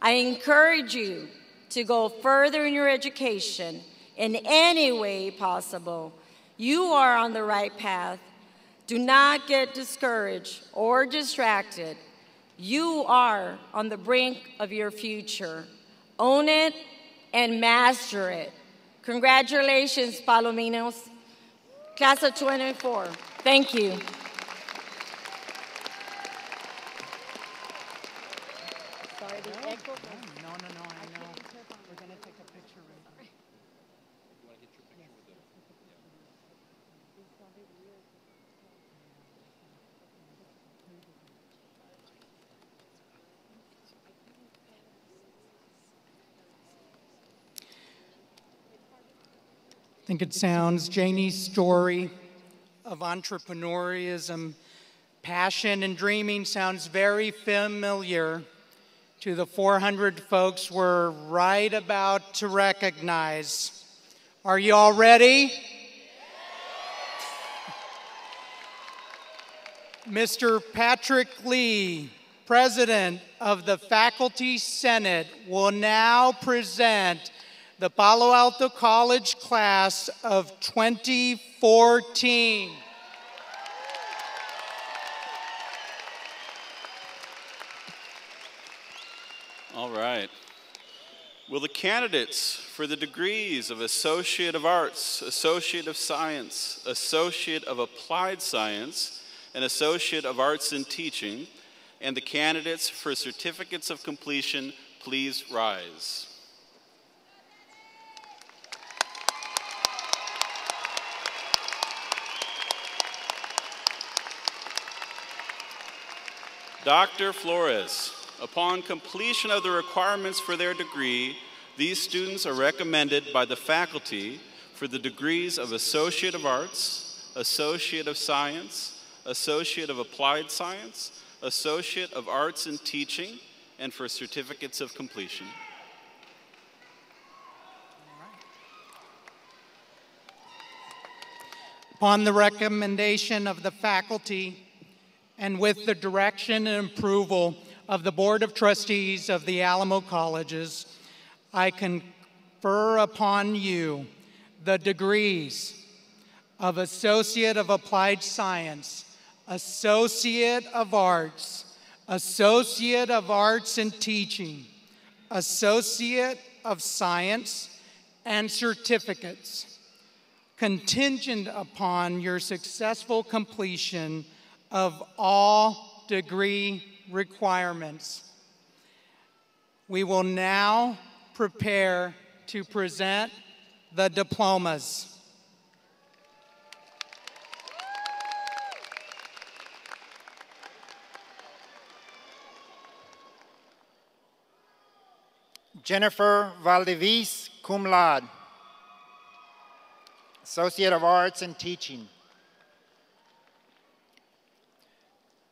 I encourage you to go further in your education in any way possible. You are on the right path. Do not get discouraged or distracted. You are on the brink of your future. Own it and master it. Congratulations, Palominos. Class of 24. Thank you. Sorry, the echo.
No, I know. We're going to take a picture right here. I think it sounds Janie's story of entrepreneurism, passion, and dreaming sounds very familiar to the 400 folks we're right about to recognize. Are you all ready? Mr. Patrick Lee, President of the Faculty Senate, will now present the Palo Alto College class of 2014.
All right. Will the candidates for the degrees of Associate of Arts, Associate of Science, Associate of Applied Science, and Associate of Arts in Teaching, and the candidates for certificates of completion, please rise. Dr. Flores, upon completion of the requirements for their degree, these students are recommended by the faculty for the degrees of Associate of Arts, Associate of Science, Associate of Applied Science, Associate of Arts in Teaching, and for certificates of completion.
Upon the recommendation of the faculty, and with the direction and approval of the Board of Trustees of the Alamo Colleges, I confer upon you the degrees of Associate of Applied Science, Associate of Arts, Associate of Arts in Teaching, Associate of Science, and certificates, contingent upon your successful completion of all degree requirements. We will now prepare to present the diplomas.
Jennifer Valdevis, cum laude, Associate of Arts in Teaching.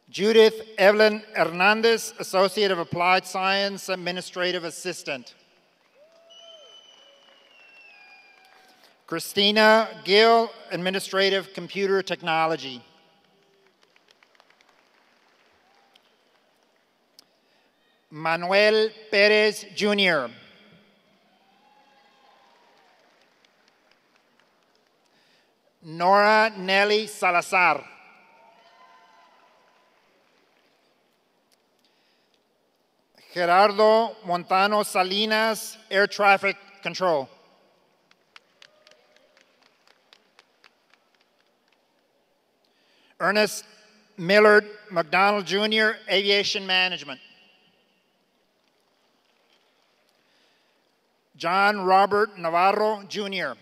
Judith Evelyn Hernandez, Associate of Applied Science, Administrative Assistant. Christina Gill, Administrative Computer Technology. Manuel Perez, Jr. Nora Nelly Salazar. Gerardo Montano Salinas, Air Traffic Control. Ernest Millard McDonald, Jr., Aviation Management. John Robert Navarro, Jr.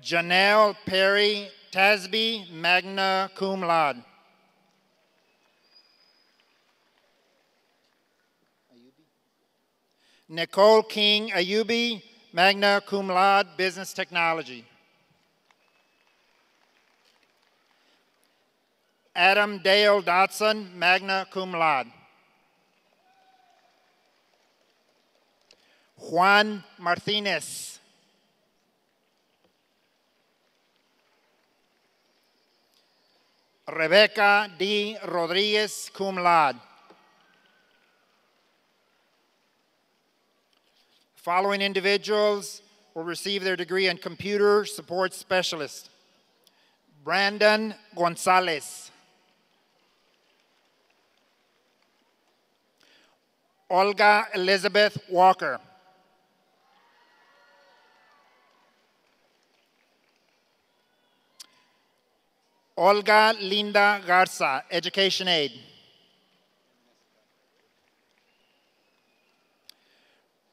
Janelle Perry Tasby, magna cum laude. Nicole King Ayubi, magna cum laude, business technology. Adam Dale Dotson, magna cum laude. Juan Martinez. Rebecca D. Rodriguez, cum laude. Following individuals will receive their degree in Computer Support Specialist. Brandon Gonzalez. Olga Elizabeth Walker. Olga Linda Garza, Education Aide.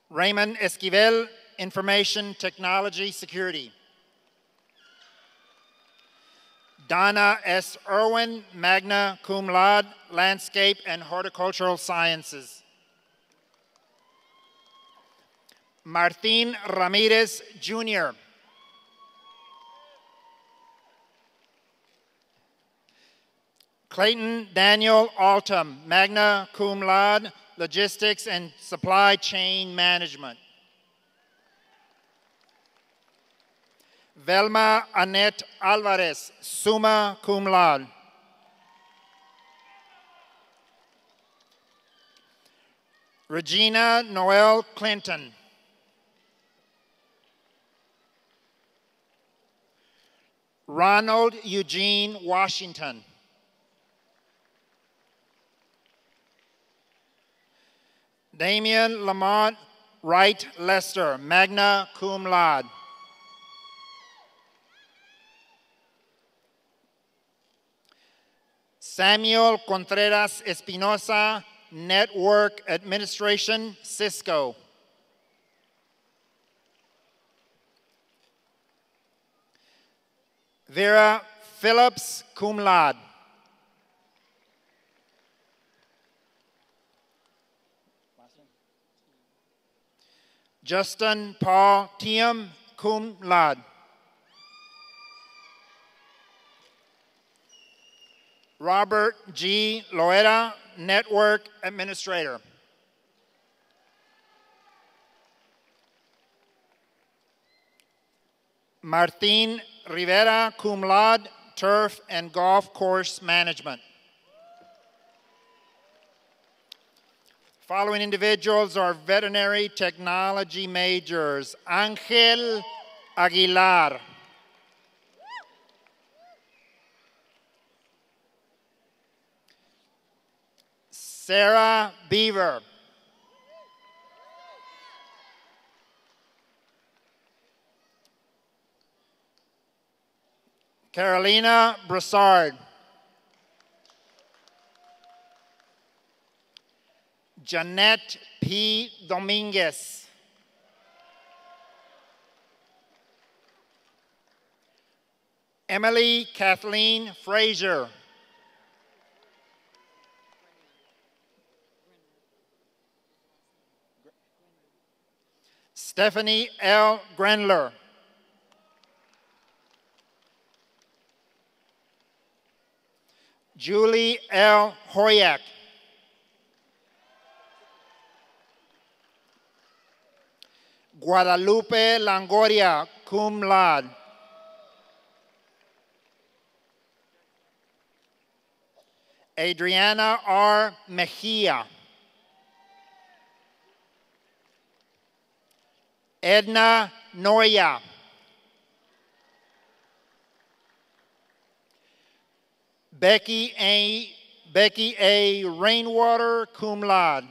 Raymond Esquivel, Information Technology Security. Donna S. Irwin, magna cum laude, Landscape and Horticultural Sciences. Martin Ramirez, Jr. Clayton Daniel Altum, magna cum laude, Logistics and Supply Chain Management. Velma Annette Alvarez, summa cum laude. Regina Noel Clinton. Ronald Eugene Washington. Damian Lamont Wright Lester, magna cum laude. Samuel Contreras Espinosa, Network Administration, Cisco. Vera Phillips, cum laude. Justin Paul Tiem, cum laude. Robert G. Loera, Network Administrator. Martin Rivera, cum laude, Turf and Golf Course Management. Following individuals are veterinary technology majors. Angel Aguilar. Sarah Beaver. Carolina Broussard. Jeanette P. Dominguez. Emily Kathleen Frazier. Stephanie L. Grendler. Julie L. Hoyak. Guadalupe Langoria, cum laude. Adriana R. Mejia. Edna Noya. Becky A. Rainwater, cum laude.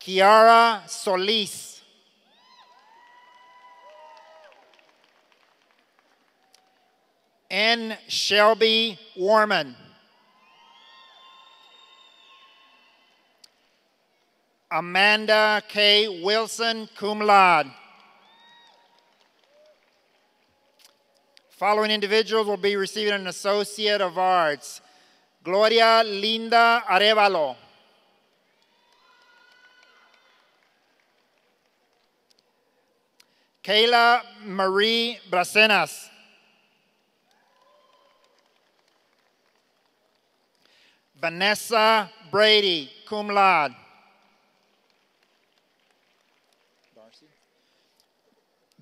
Kiara Solis. N. Shelby Warman. Amanda K. Wilson, cum laude. Following individuals will be receiving an Associate of Arts. Gloria Linda Arevalo. Kayla Marie Bracenas. Vanessa Brady, cum laude.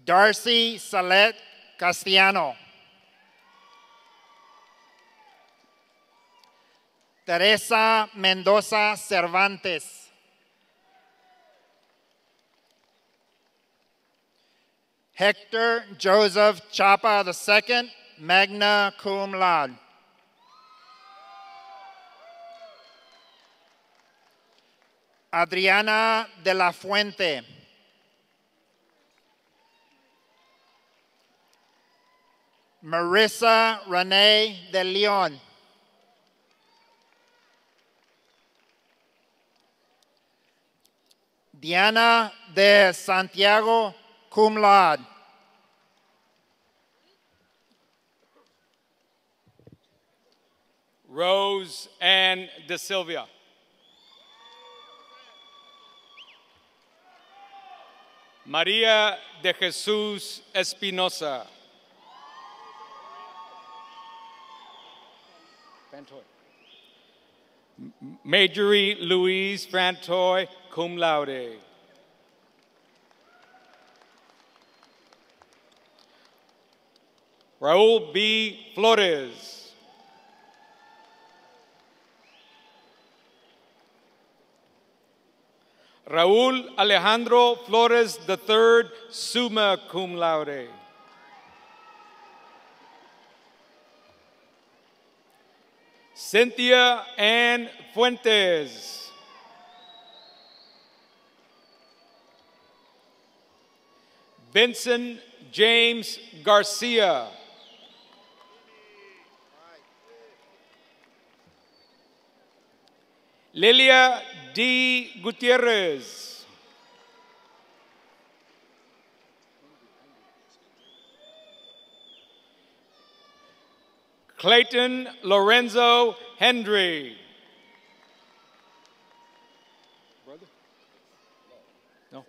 Darcy Salet Castellano. Teresa Mendoza Cervantes. Hector Joseph Chapa II, magna cum laude. Adriana de la Fuente. Marissa Renee de Leon. Diana de Santiago, cum laude.
Rose Ann De Silvia. María de Jesús Espinosa. Majorie Louise Frantoy, cum laude. Raúl B. Flores. Raúl Alejandro Flores III, summa cum laude. Cynthia Ann Fuentes. Vincent James Garcia. Lilia D. Gutierrez. Clayton Lorenzo Hendry. Brother? No.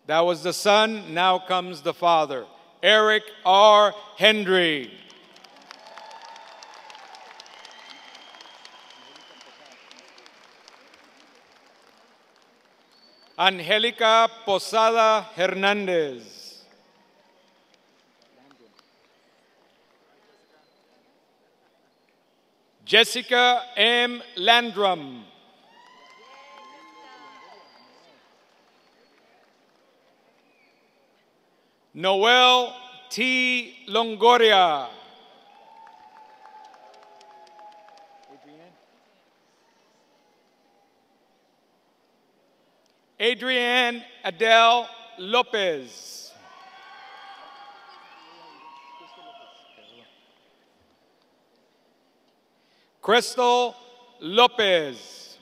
That was the son, now comes the father. Eric R. Hendry. Angelica Posada Hernandez. Jessica M. Landrum. Noel T. Longoria. Adrienne Adele Lopez. Crystal Lopez.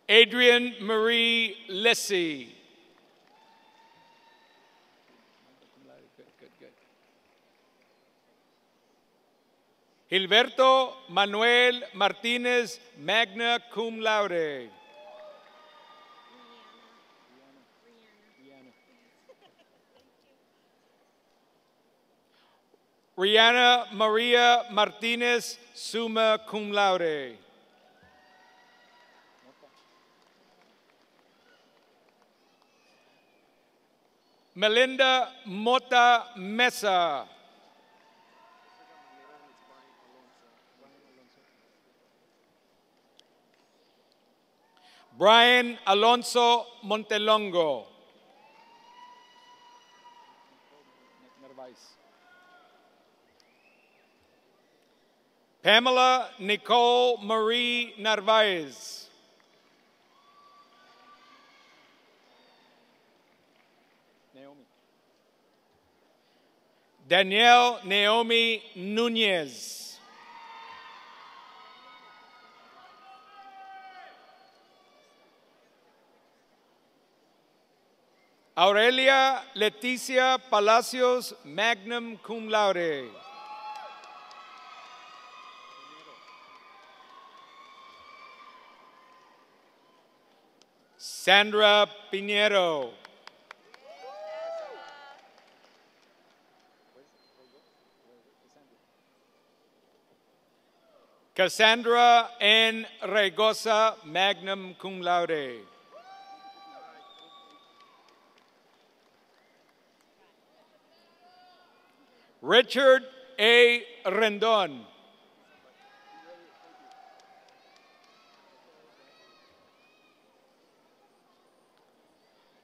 Adrian Marie Lissy. Gilberto Manuel Martinez, magna cum laude. Rihanna Maria Martinez, summa cum laude. Melinda Mota Mesa. Brian Alonso Montelongo. Pamela Nicole Marie Narvaez. Danielle Naomi Nunez. Aurelia Leticia Palacios, magna cum laude. Sandra Pinheiro. Cassandra N. Regosa, magna cum laude. Richard A. Rendon.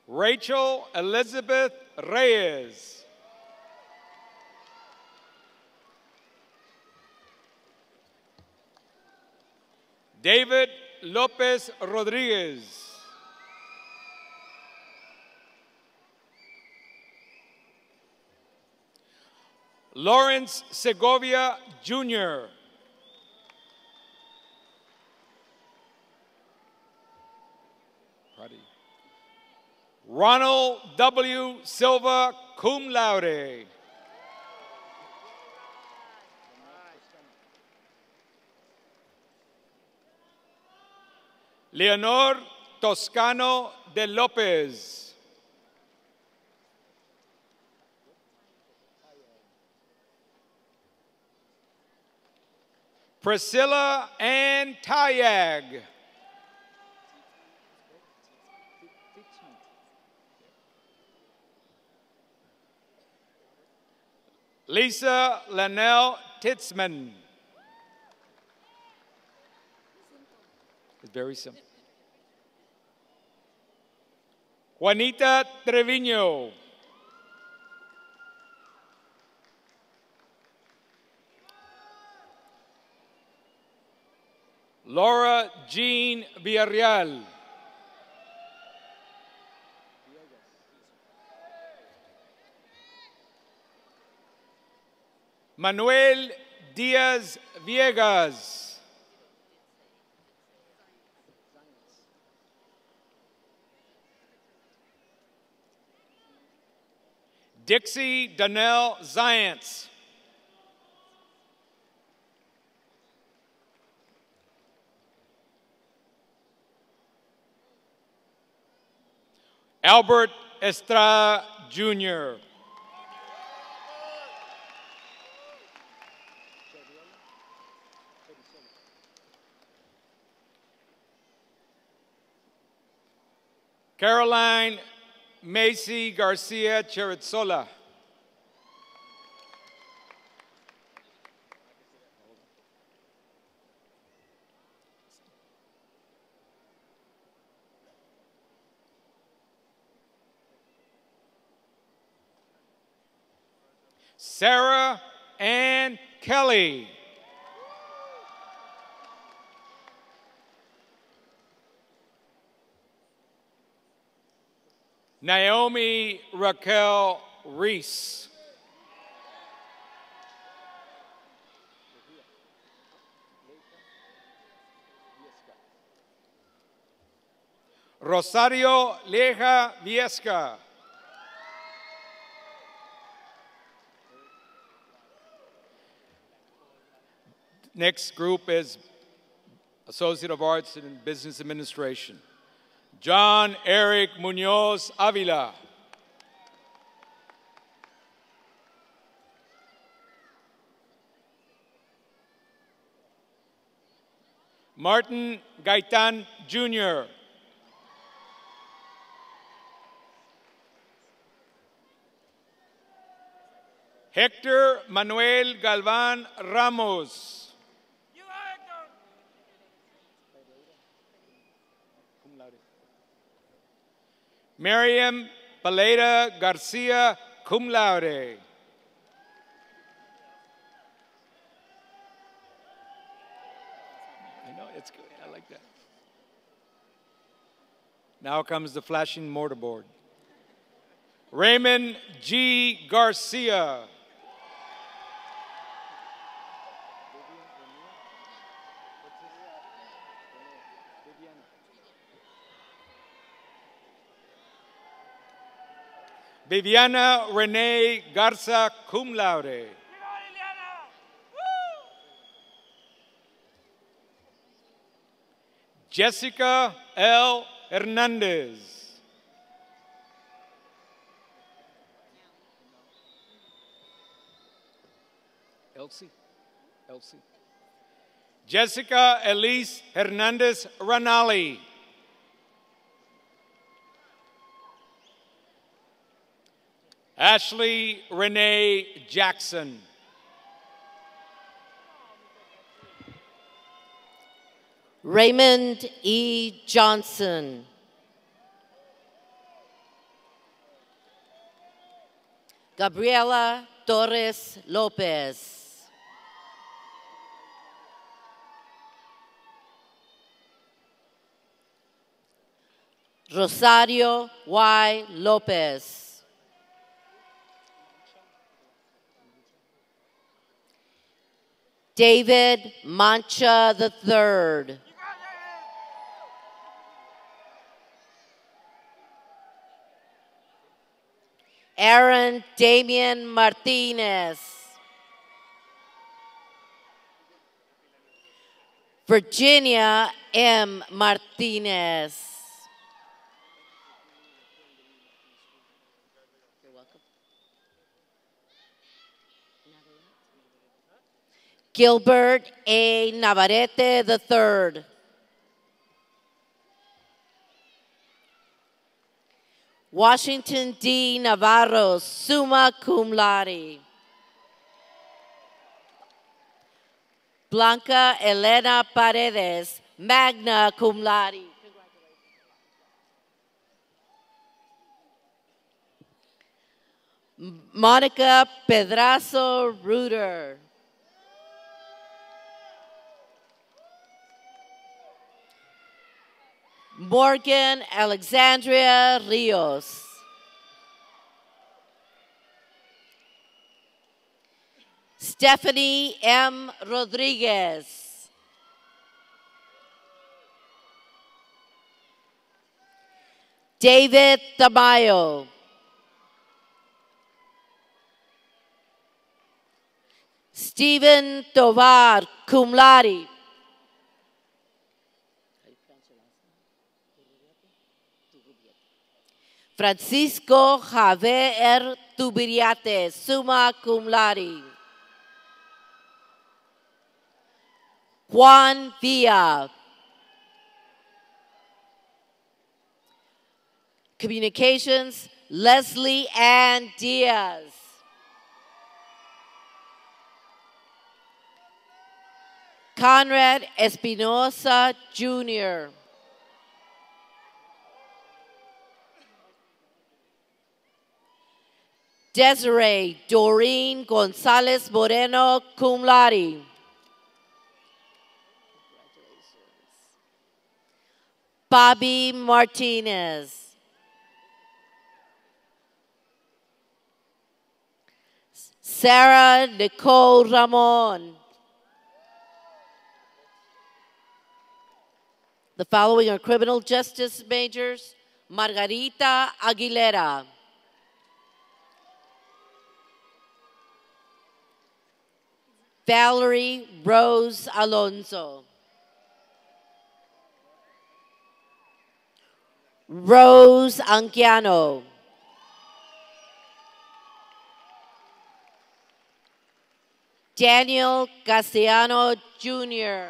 Rachel Elizabeth Reyes. David Lopez Rodriguez. Lawrence Segovia, Jr. Ronald W. Silva, cum laude. Leonor Toscano de Lopez. Priscilla Ann Tayag. Lisa Lanelle Titzman. It's very simple. Juanita Trevino. Laura Jean Villarreal. Manuel Diaz Viegas. Dixie Donnell Zients. Albert Estrada Jr. Caroline Macy Garcia Cheritzola. Sarah Ann Kelly. Naomi Raquel Reese. Rosario Leja Viesca. Next group is Associate of Arts in Business Administration. John Eric Munoz Avila. Martin Gaitan Jr. Hector Manuel Galvan Ramos. Miriam Paleta Garcia, cum laude. I know, it's good. I like that. Now comes the flashing mortarboard. Raymond G. Garcia. Viviana Renee Garza, cum laude. Jessica L. Hernandez. Elsie. Jessica Elise Hernandez Ranali. Ashley Renee Jackson.
Raymond E. Johnson. Gabriela Torres Lopez. Rosario Y. Lopez. David Mancha III. Aaron Damian Martinez. Virginia M. Martinez. You're welcome. Gilbert A. Navarrete III. Washington D. Navarro, summa cum laude. Blanca Elena Paredes, magna cum laude. Monica Pedrazo Ruder. Morgan Alexandria Rios. Stephanie M. Rodriguez. David Tamayo. Stephen Tovar, cum laude. Francisco Javier Tubiriate, summa cum laude. Juan Villa. Communications, Leslie Ann Diaz. Conrad Espinosa Jr. Desiree Doreen Gonzalez Moreno, cum laude. Bobby Martinez. Sarah Nicole Ramon. The following are criminal justice majors: Margarita Aguilera. Valerie Rose Alonso. Rose Anguiano. Daniel Castellano Jr.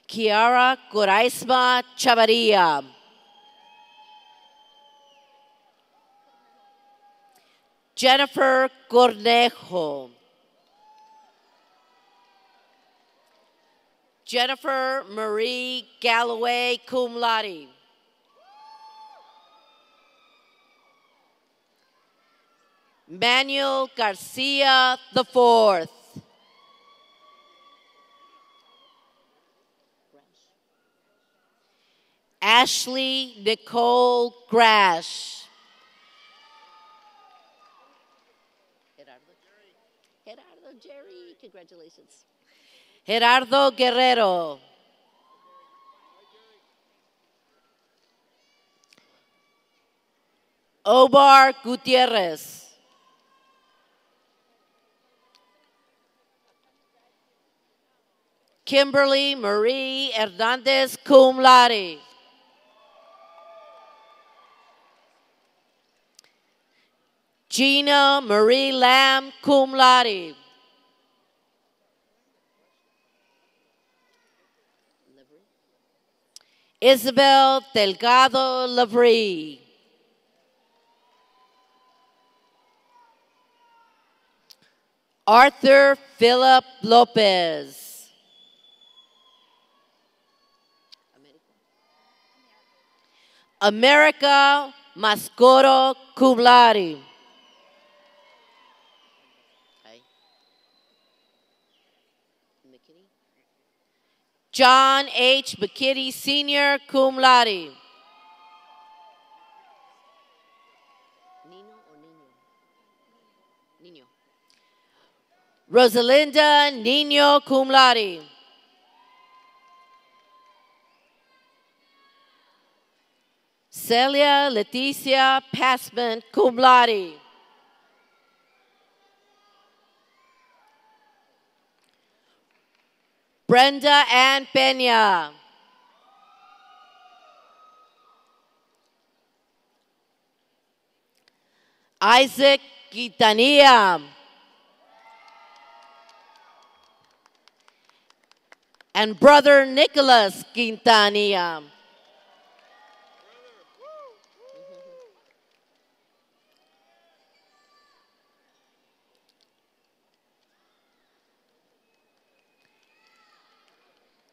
Kiara Coraisma Chavarria. Jennifer Cornejo. Jennifer Marie Galloway, cum laude. Manuel Garcia IV. Ashley Nicole Grash. Gerardo Jerry, congratulations. Gerardo Guerrero. Omar Gutierrez. Kimberly Marie Hernandez, cum laude. Gina Marie Lamb, cum laude. Isabel Delgado Labrie. Arthur Philip Lopez. America Mascoro, cum laude. John H. McKitty, Sr., cum laude. Rosalinda Nino, cum laude. Celia Leticia Passman, cum laude. Brenda Ann Peña. Isaac Quintanilla. And brother Nicholas Quintanilla.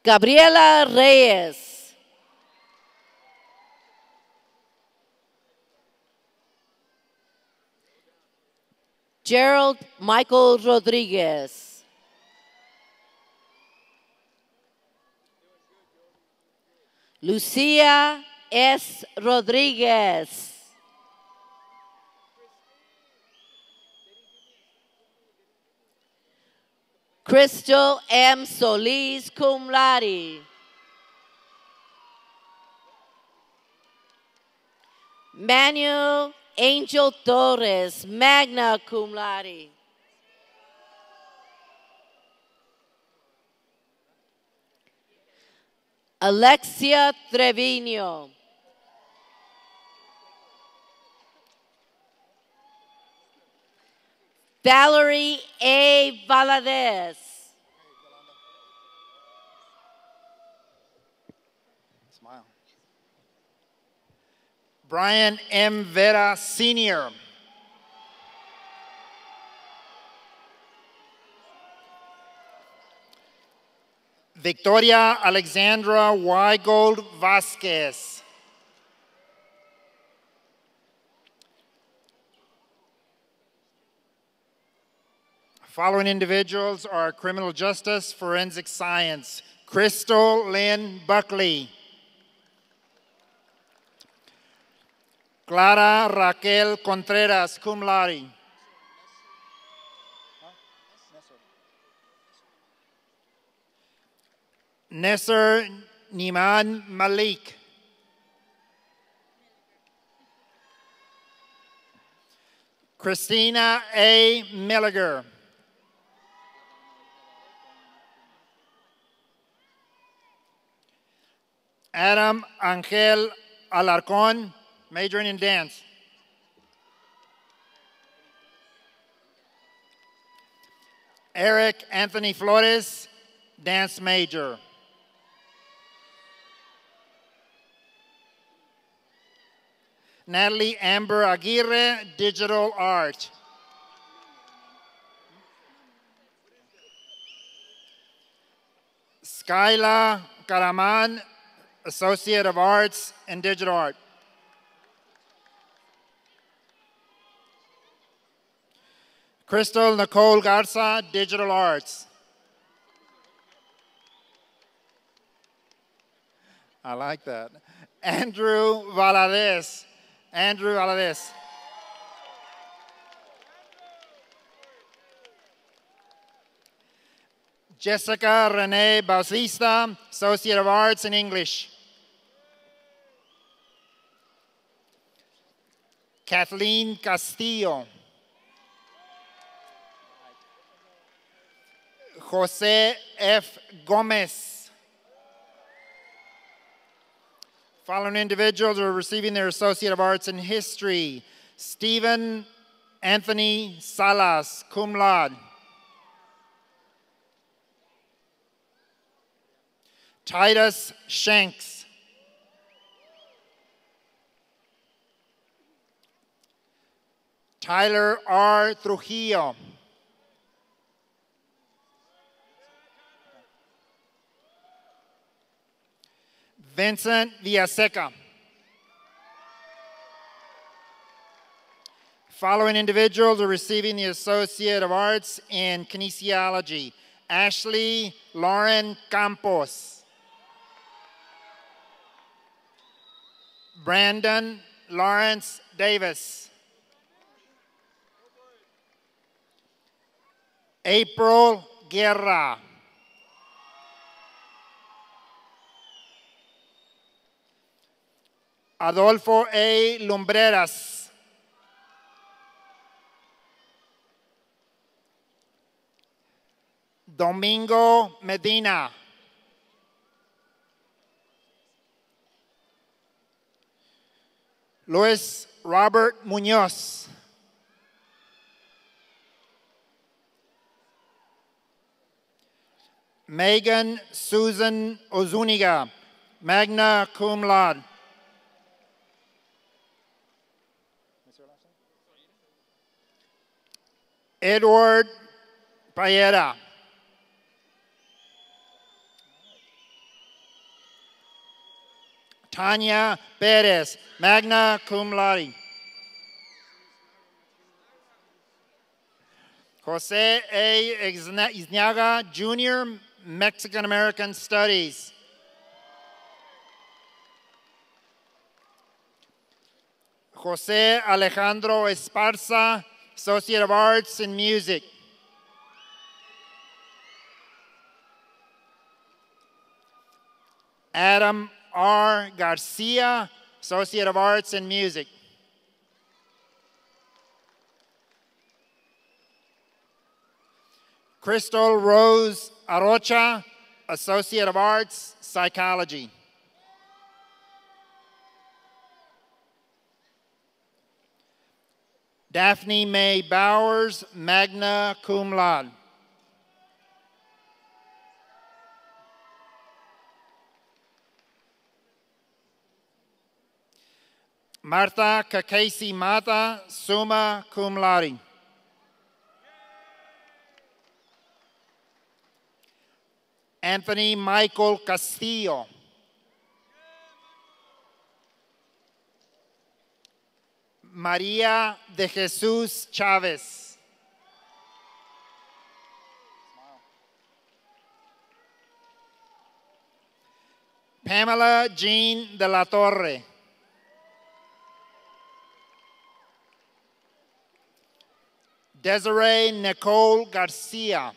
Gabriela Reyes. Gerald Michael Rodriguez. Lucia S. Rodriguez. Crystal M. Solis, cum laude. Manuel Angel Torres, magna cum laude. Alexia Trevino. Valerie A. Valadez.
Smile. Brian M. Vera, Sr. Victoria Alexandra Weigold Vasquez. Following individuals are criminal justice, forensic science. Crystal Lynn Buckley. Clara Raquel Contreras, cum laude. Nesser Niman Malik. Christina A. Milliger. Adam Angel Alarcon, majoring in dance. Eric Anthony Flores, dance major. Natalie Amber Aguirre, digital art. Skyla Karaman, Associate of Arts in Digital Art. Crystal Nicole Garza, Digital Arts. I like that. Andrew Valadez. Andrew Valadez. Jessica Renee Bautista, Associate of Arts in English. Kathleen Castillo. Jose F. Gomez. Following individuals are receiving their Associate of Arts in History. Stephen Anthony Salas, cum laude. Titus Shanks. Tyler R. Trujillo. Vincent Villaseca. Following individuals are receiving the Associate of Arts in Kinesiology. Ashley Lauren Campos. Brandon Lawrence Davis. April Guerra. Adolfo A. Lumbreras. Domingo Medina. Luis Robert Munoz. Megan Susan Ozuniga, magna cum laude. Edward Paella. Tanya Perez, magna cum laude. Jose A. Iznaga, Jr., Mexican-American Studies. Jose Alejandro Esparza, Associate of Arts in Music. Adam R. Garcia, Associate of Arts in Music. Crystal Rose Arocha, Associate of Arts, Psychology. Daphne Mae Bowers, magna cum laude. Martha Kakesi Mata, summa cum laude. Anthony Michael Castillo. María de Jesús Chávez. Pamela Jean de la Torre. Desiree Nicole Garcia.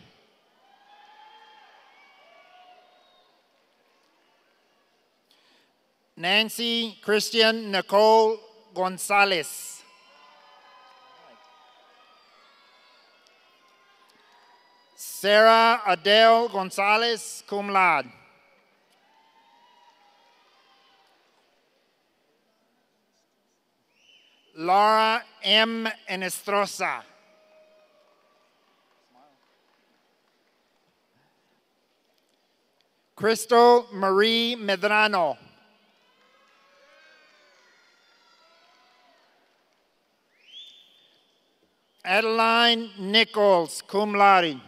Nancy Christian Nicole Gonzalez. Sarah Adele Gonzalez, cum laude. Laura M. Enestrosa. Crystal Marie Medrano. Adeline Nichols, cum laude.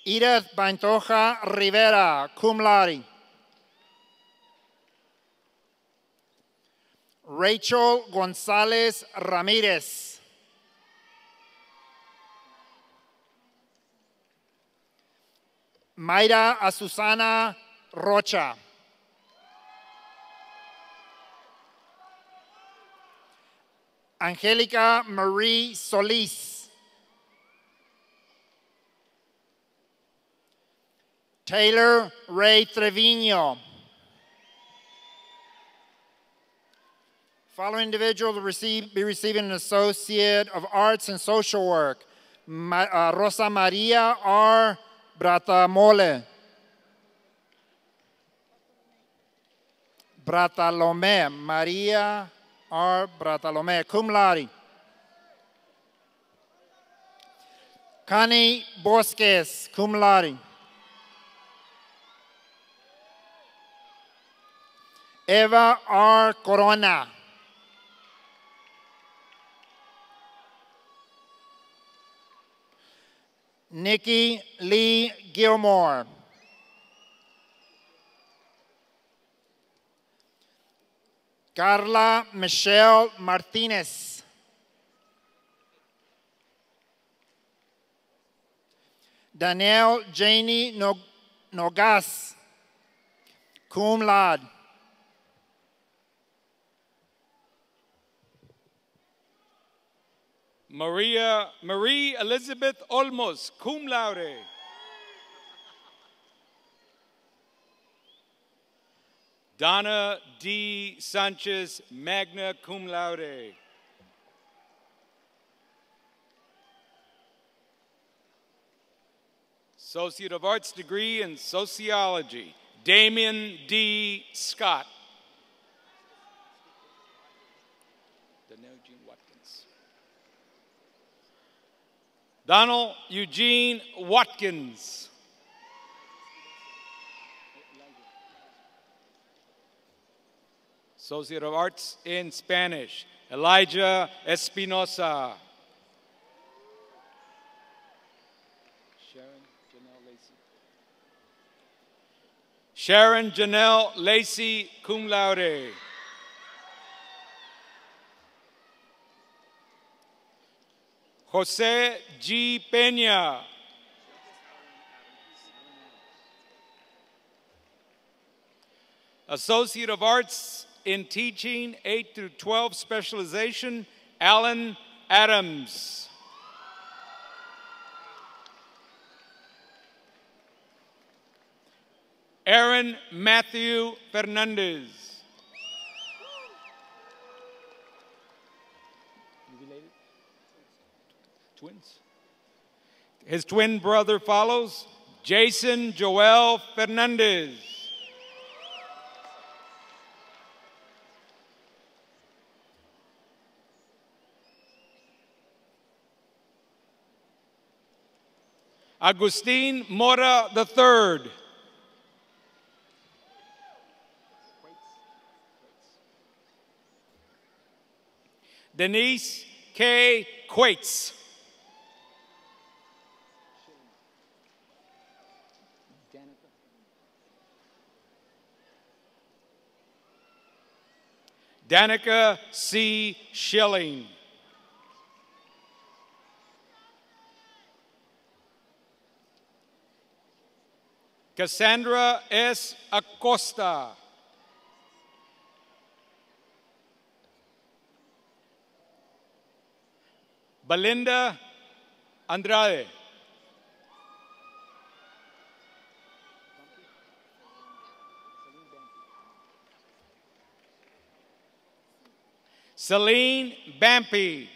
Edith Pantoja Rivera, cum laude. Rachel Gonzalez Ramirez. Mayra Asusana Rocha. Angélica Marie Solis. Taylor Ray Trevino. Following individuals will be receiving an Associate of Arts in Social Work. Rosa Maria R. Bratamole. Bartolome, Maria R. Bartolome, cum laude. Connie Bosques, cum laude. Eva R. Corona. Nikki Lee Gilmore. Carla Michelle Martinez. Danielle Janie Nogas, cum laude.
Marie Elizabeth Olmos, cum laude. Donna D. Sanchez, magna cum laude. Associate of Arts degree in Sociology, Damien D. Scott. Donald Eugene Watkins. Associate of Arts in Spanish, Elijah Espinosa. Sharon Janelle Lacey, cum laude. Jose G. Peña. Associate of Arts in Teaching, 8 through 12 specialization, Alan Adams. Aaron Matthew Fernandez. Twins. His twin brother follows, Jason Joel Fernandez. Agustin Mora III. Denise K. Quates. Danica C. Schilling. Cassandra S. Acosta. Belinda Andrade. Celine Bampy.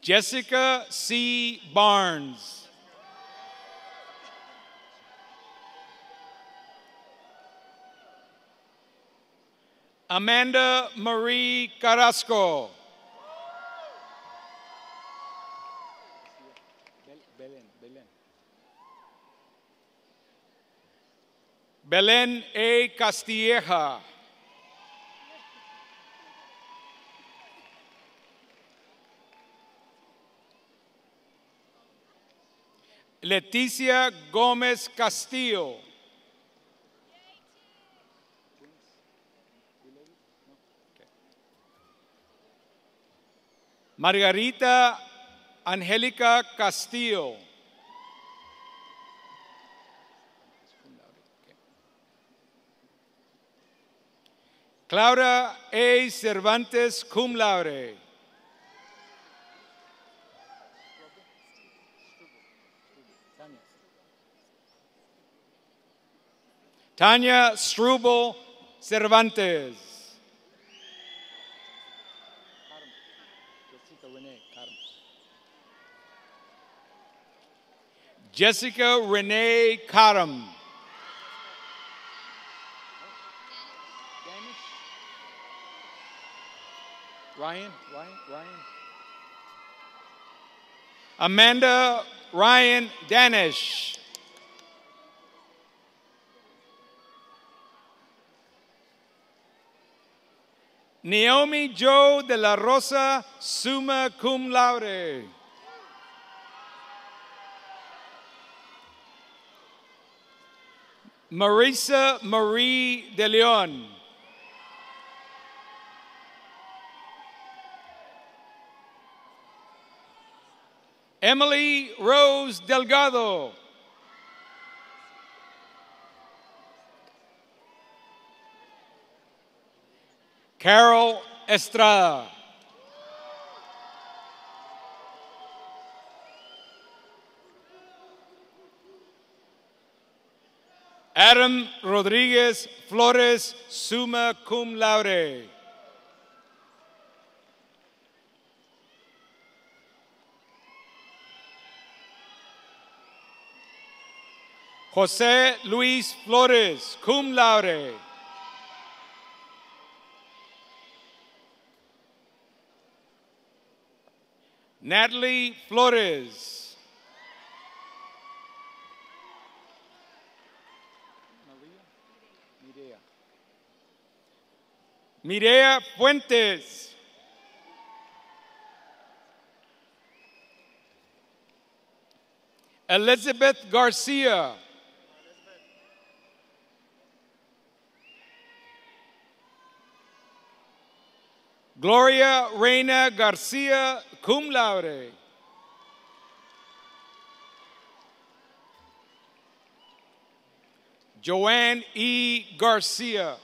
Jessica C. Barnes. Amanda Marie Carrasco. Belen A. Castilleja. Leticia Gómez Castillo. Margarita Angélica Castillo. Claudia A. Cervantes, cum laude. Tanya Struble Cervantes. Jessica Renee Karam. Ryan. Amanda Ryan Danish. Naomi Jo de la Rosa, summa cum laude. Marisa Marie de Leon. Emily Rose Delgado. Carol Estrada. Adam Rodriguez Flores, summa cum laude. Jose Luis Flores, cum laude. Natalie Flores. Mireya Fuentes. Elizabeth Garcia. Gloria Reina Garcia, cum laude. Joanne E. Garcia.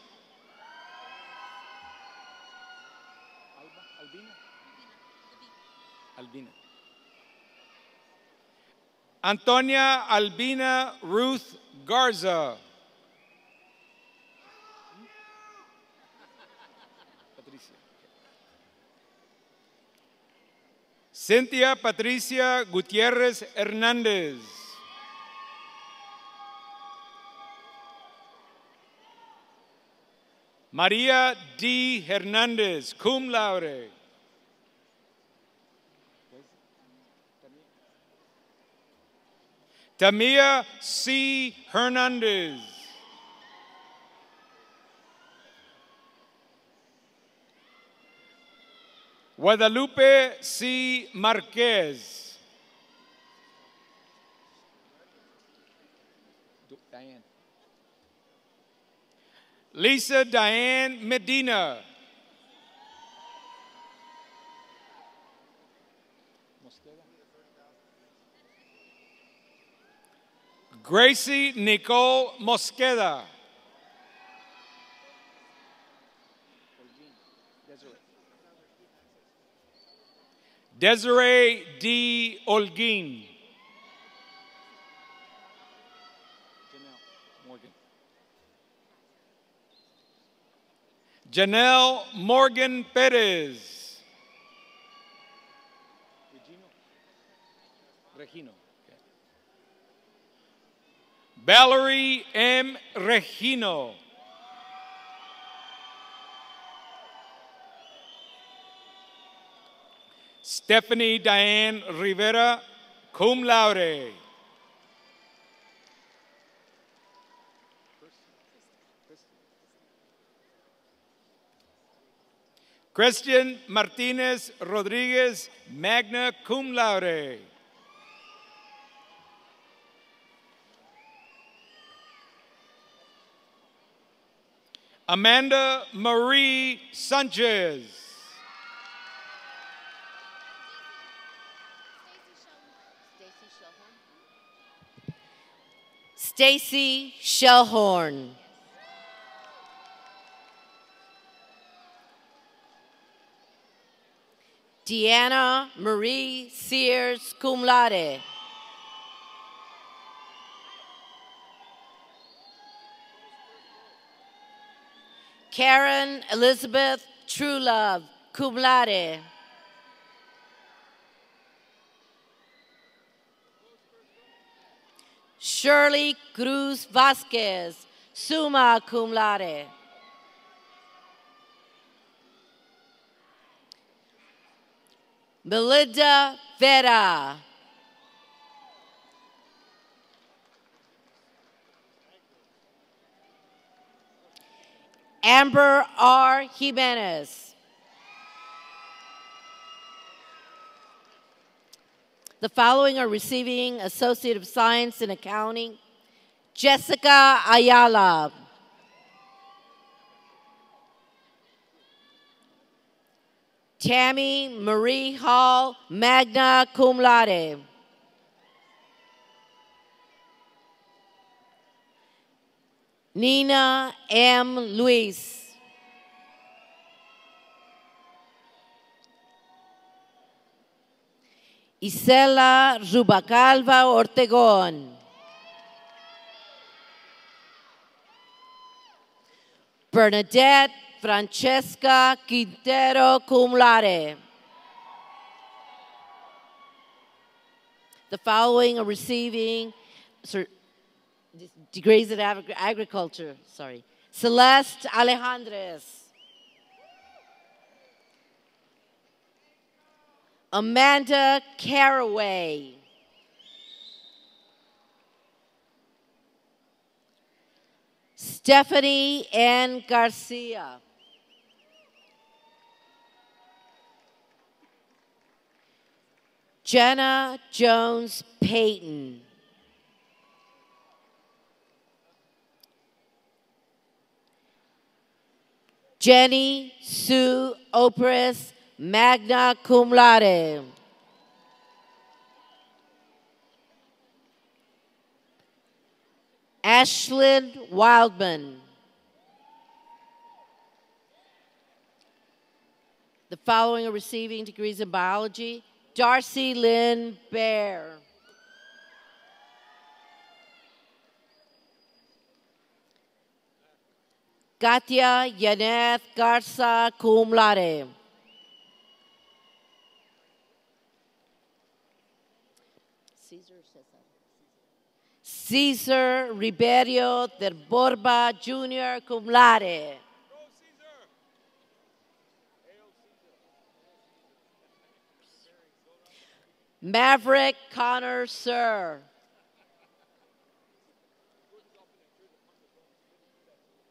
Albina. Antonia Albina Ruth Garza. Cynthia Patricia Gutierrez Hernandez. Maria D. Hernandez, cum laude. Tamia C. Hernandez. Guadalupe C. Marquez. Diane. Lisa Diane Medina. Gracie Nicole Mosqueda. Desiree D. Olguin. Janelle Morgan Perez. Regino. Valerie M. Regino. Stephanie Diane Rivera, cum laude. Christian Martinez Rodriguez, magna cum laude. Amanda Marie Sanchez.
Stacy Shellhorn. Deanna Marie Sears, cum laude. Karen Elizabeth Truelove, cum laude. Shirley Cruz Vasquez, summa cum laude. Melinda Vera. Amber R. Jimenez. The following are receiving Associate of Science in Accounting. Jessica Ayala. Tammy Marie Hall, magna cum laude. Nina M. Luis. Isela Rubacalva Ortegon. Bernadette Francesca Quintero cum laude. The following are receiving degrees in agriculture. Celeste Alejandres. Amanda Caraway. Stephanie Ann Garcia. Jenna Jones Payton. Jenny Sue Opris, magna cum laude. Ashlyn Wildman. The following are receiving degrees in biology. Darcy Lynn Bear. Katia Yaneth Garza cum laude. Cesar Ribeiro del Borba Jr. cum laude. Maverick Connor Sir.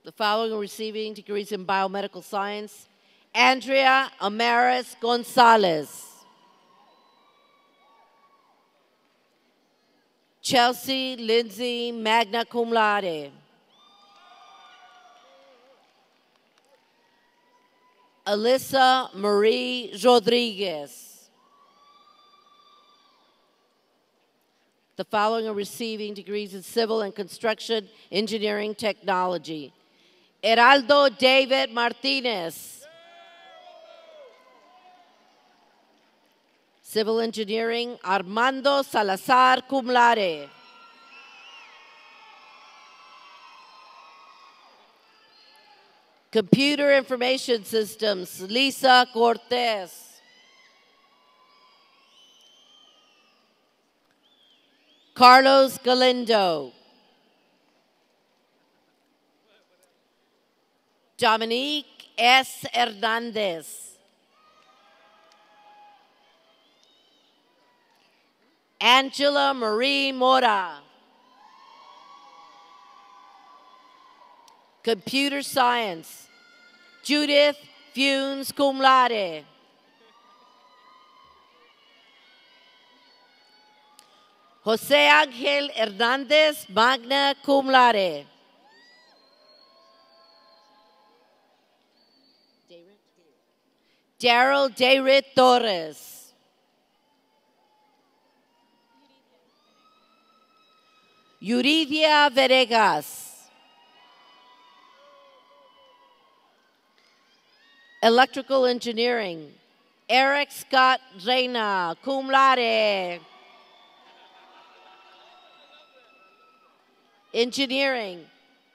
The following are receiving degrees in biomedical science. Andrea Amaris Gonzalez. Chelsea Lindsay, magna cum laude. Alyssa Marie Rodriguez. The following are receiving degrees in civil and construction engineering technology. Heraldo David Martinez. Civil engineering, Armando Salazar cum laude. Computer information systems, Lisa Cortez. Carlos Galindo. Dominique S. Hernandez. Angela Marie Mora. Computer science, Judith Funes cum laude. Jose Angel Hernandez, magna cum laude. Daryl Dayrit Torres. Yuridia Venegas. Electrical engineering, Eric Scott Reyna, cum laude. Engineering,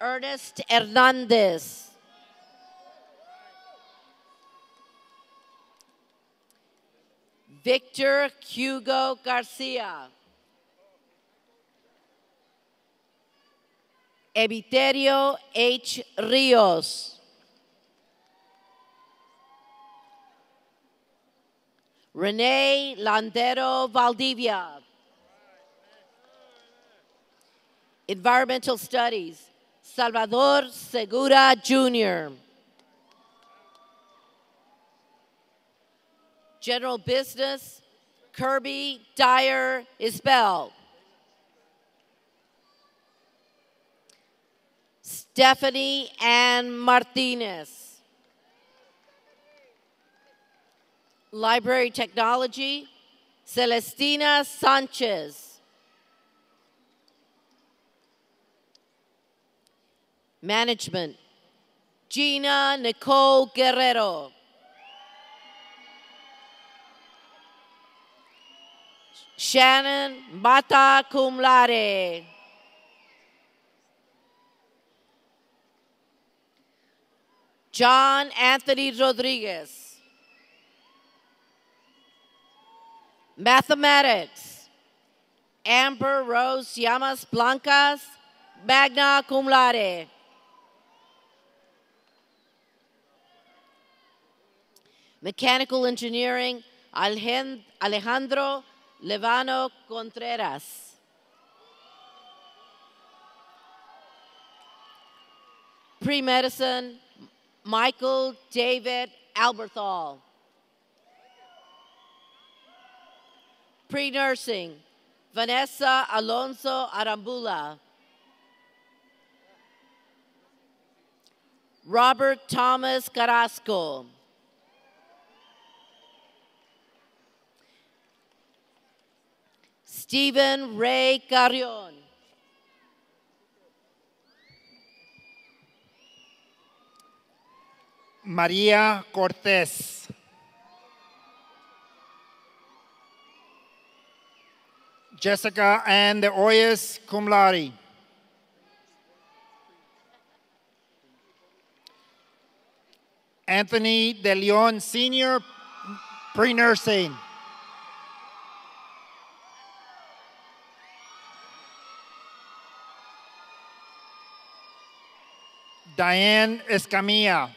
Ernest Hernandez. Victor Hugo Garcia. Eviterio H. Rios. Renee Landero Valdivia. Environmental Studies, Salvador Segura Jr. General Business, Kirby Dyer Isbell. Stephanie Ann Martinez. Library Technology, Celestina Sanchez. Management, Gina Nicole Guerrero. Shannon Mata cum laude. John Anthony Rodriguez. Mathematics, Amber Rose Llamas Blancas, magna cum laude. Mechanical Engineering, Alejandro Levano Contreras. Pre-Medicine, Michael David Alberthal. Pre-Nursing, Vanessa Alonso Arambula. Robert Thomas Carrasco. Stephen Ray Carrion.
Maria Cortez. Jessica Ann de Hoyos, cum laude. Anthony De Leon Sr., pre-nursing. Diane Escamilla.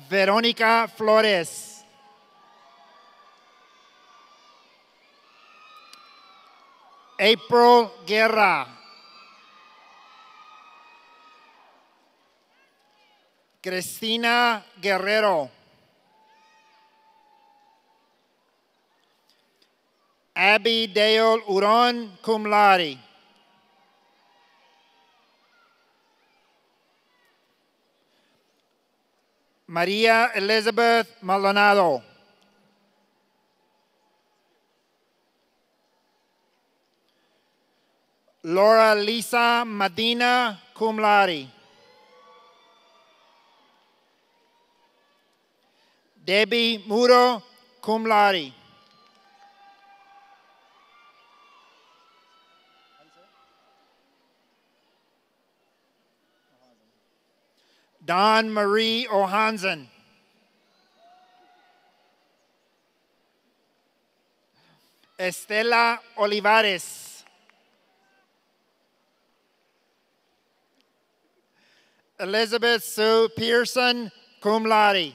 Verónica Flores. April Guerra. Cristina Guerrero. Abby Dale Uron, cum laude. Maria Elizabeth Maldonado. Laura Lisa Medina, cum laude. Debbie Muro, cum laude. Dawn Marie Ohansen. Estela Olivares. Elizabeth Sue Pearson, cum laude.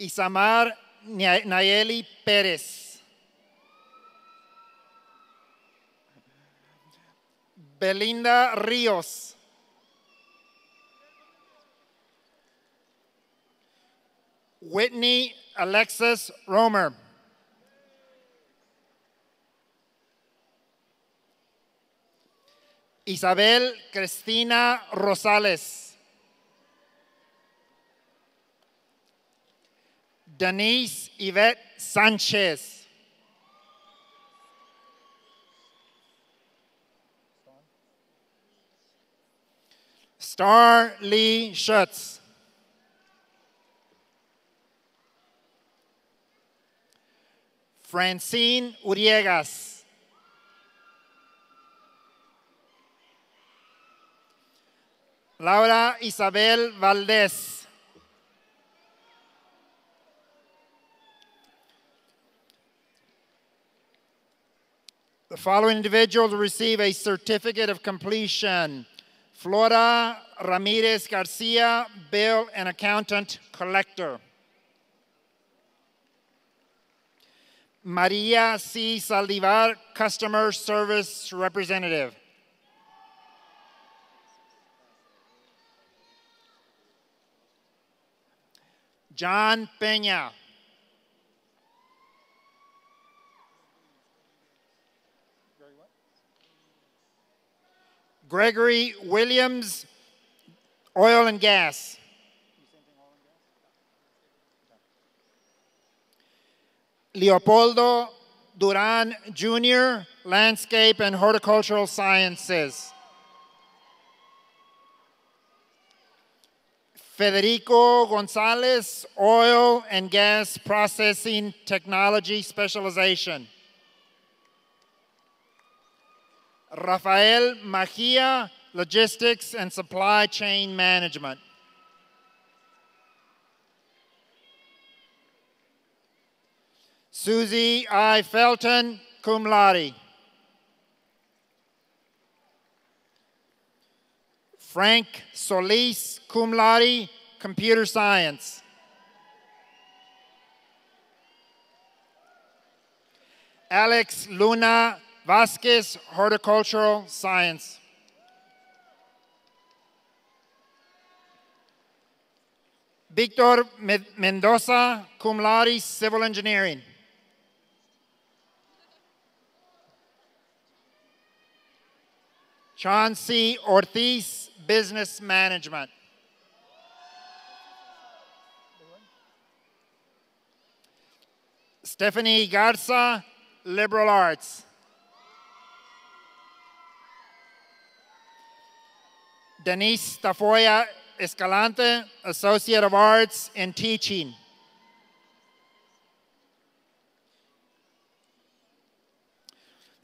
Isamar Nayeli Pérez. Belinda Ríos. Whitney Alexis Romer. Isabel Cristina Rosales. Denise Yvette Sanchez. Star Lee Schutz. Francine Uriegas. Laura Isabel Valdez. The following individuals will receive a certificate of completion. Flora Ramirez Garcia, bill and accountant collector. Maria C. Saldivar, customer service representative. John Peña. Gregory Williams, oil and gas. Leopoldo Duran Jr., landscape and horticultural sciences. Federico Gonzalez, oil and gas processing technology specialization. Rafael Mejia, logistics and supply chain management. Susie I. Felton, cum laude. Frank Solis, cum laude, computer science. Alex Luna Vasquez, horticultural science. Victor Mendoza, cum laude, civil engineering. Chauncey Ortiz, business management. Stephanie Garza, liberal arts. Denise Tafoya Escalante, Associate of Arts in Teaching.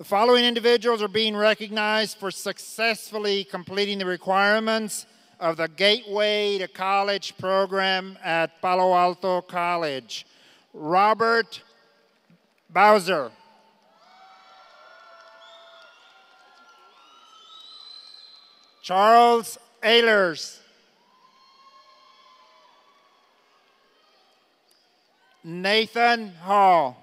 The following individuals are being recognized for successfully completing the requirements of the Gateway to College program at Palo Alto College. Robert Bowser. Charles Ehlers. Nathan Hall.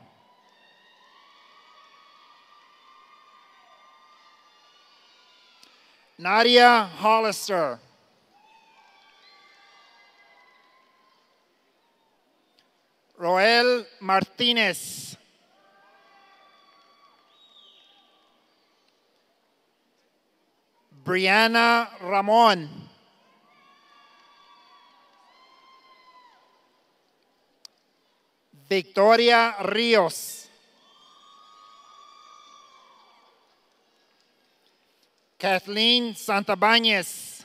Nadia Hollister. Roel Martinez. Brianna Ramon. Victoria Rios. Kathleen Santabañez.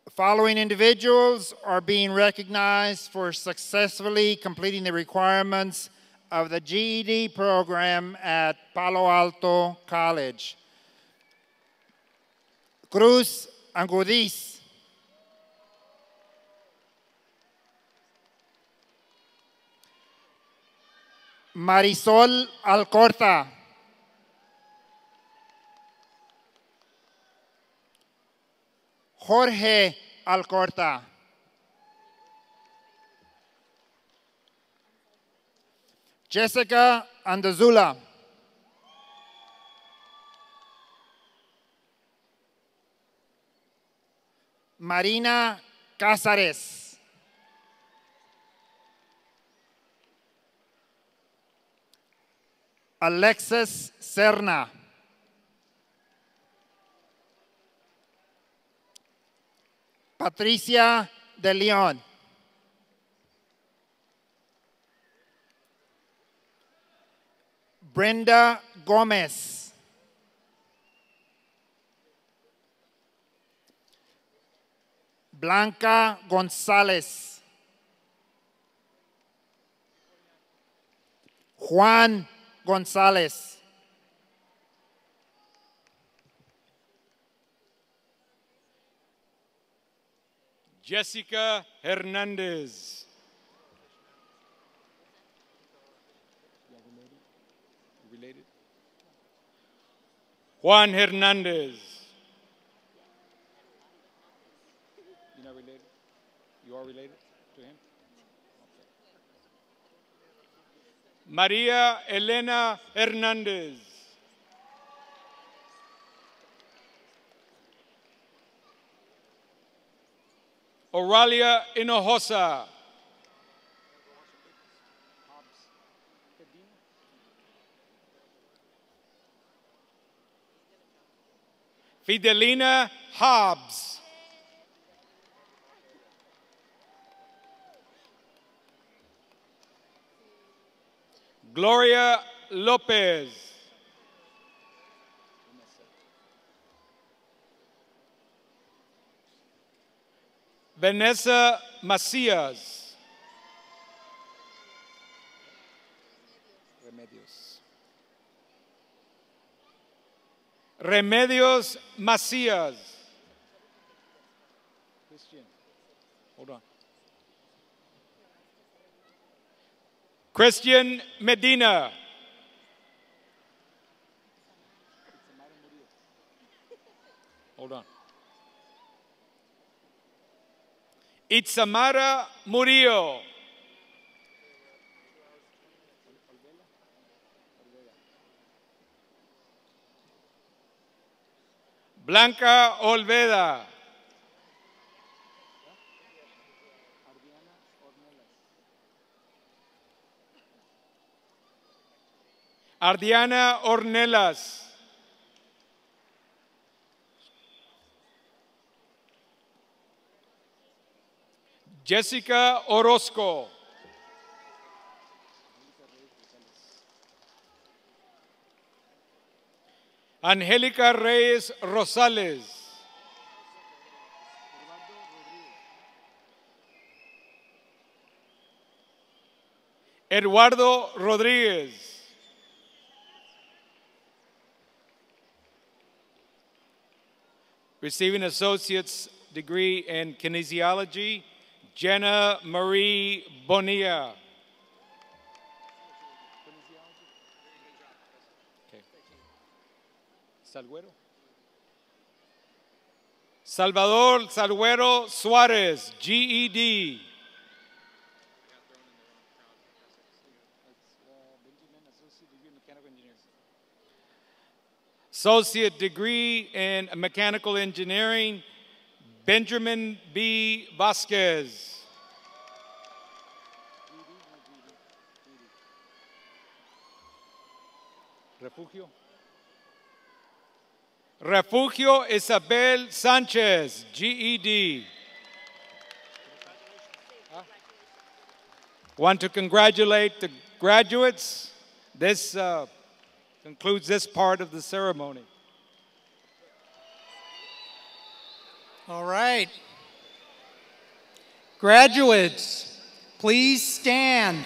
The following individuals are being recognized for successfully completing the requirements of the GED program at Palo Alto College. Cruz Angudiz. Marisol Alcorta. Jorge Alcorta. Jessica Andazula. Marina Cázares. Alexis Serna. Patricia de Leon. Brenda Gomez. Blanca González. Juan González.
Jessica Hernandez. Related? Juan Hernandez. You're not related? You are related to him? Okay. Maria Elena Hernandez. Oralia Hinojosa. Fidelina Hobbs. Gloria Lopez. Vanessa Macias. Remedios Macias. Christian, hold on. Christian Medina. Hold on. Itzamara Murillo. Blanca Olveda. Ardiana Ornelas. Jessica Orozco. Angélica Reyes Rosales. Eduardo Rodríguez. Receiving associate's degree in kinesiology, Jenna Marie Bonilla. Okay. Salguero. Salvador Salguero Suarez, GED. Associate degree in mechanical engineering, Benjamin B. Vasquez. Refugio. Refugio Isabel Sanchez, GED. Want to congratulate the graduates. This concludes this part of the ceremony.
All right. Graduates, please stand.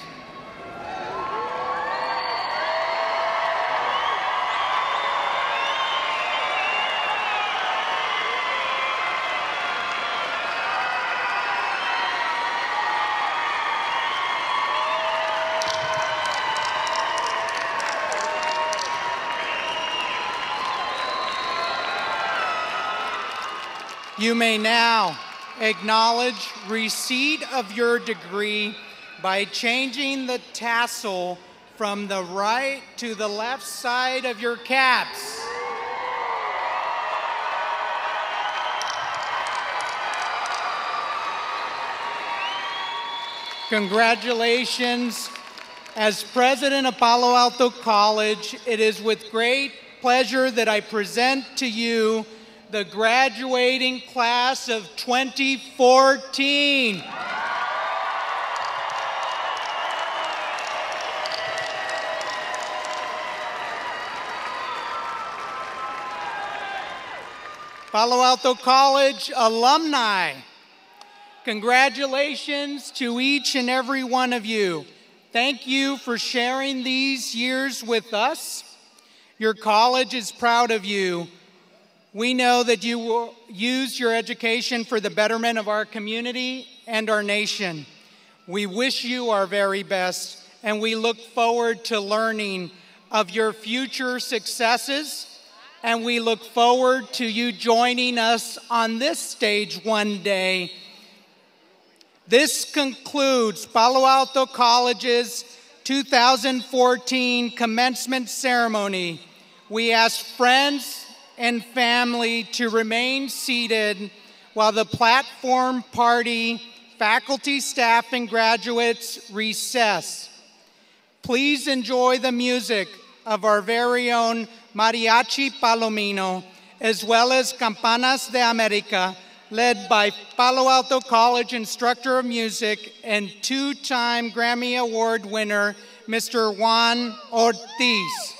You may now acknowledge receipt of your degree by changing the tassel from the right to the left side of your caps. Congratulations. As president of Palo Alto College, it is with great pleasure that I present to you the graduating class of 2014. Palo Alto College alumni, congratulations to each and every one of you. Thank you for sharing these years with us. Your college is proud of you. We know that you will use your education for the betterment of our community and our nation. We wish you our very best, and we look forward to learning of your future successes, and we look forward to you joining us on this stage one day. This concludes Palo Alto College's 2014 commencement ceremony. We ask friends and family to remain seated while the platform party, faculty, staff, and graduates recess. Please enjoy the music of our very own Mariachi Palomino, as well as Campanas de America, led by Palo Alto College instructor of music and two-time Grammy Award winner, Mr. Juan Ortiz.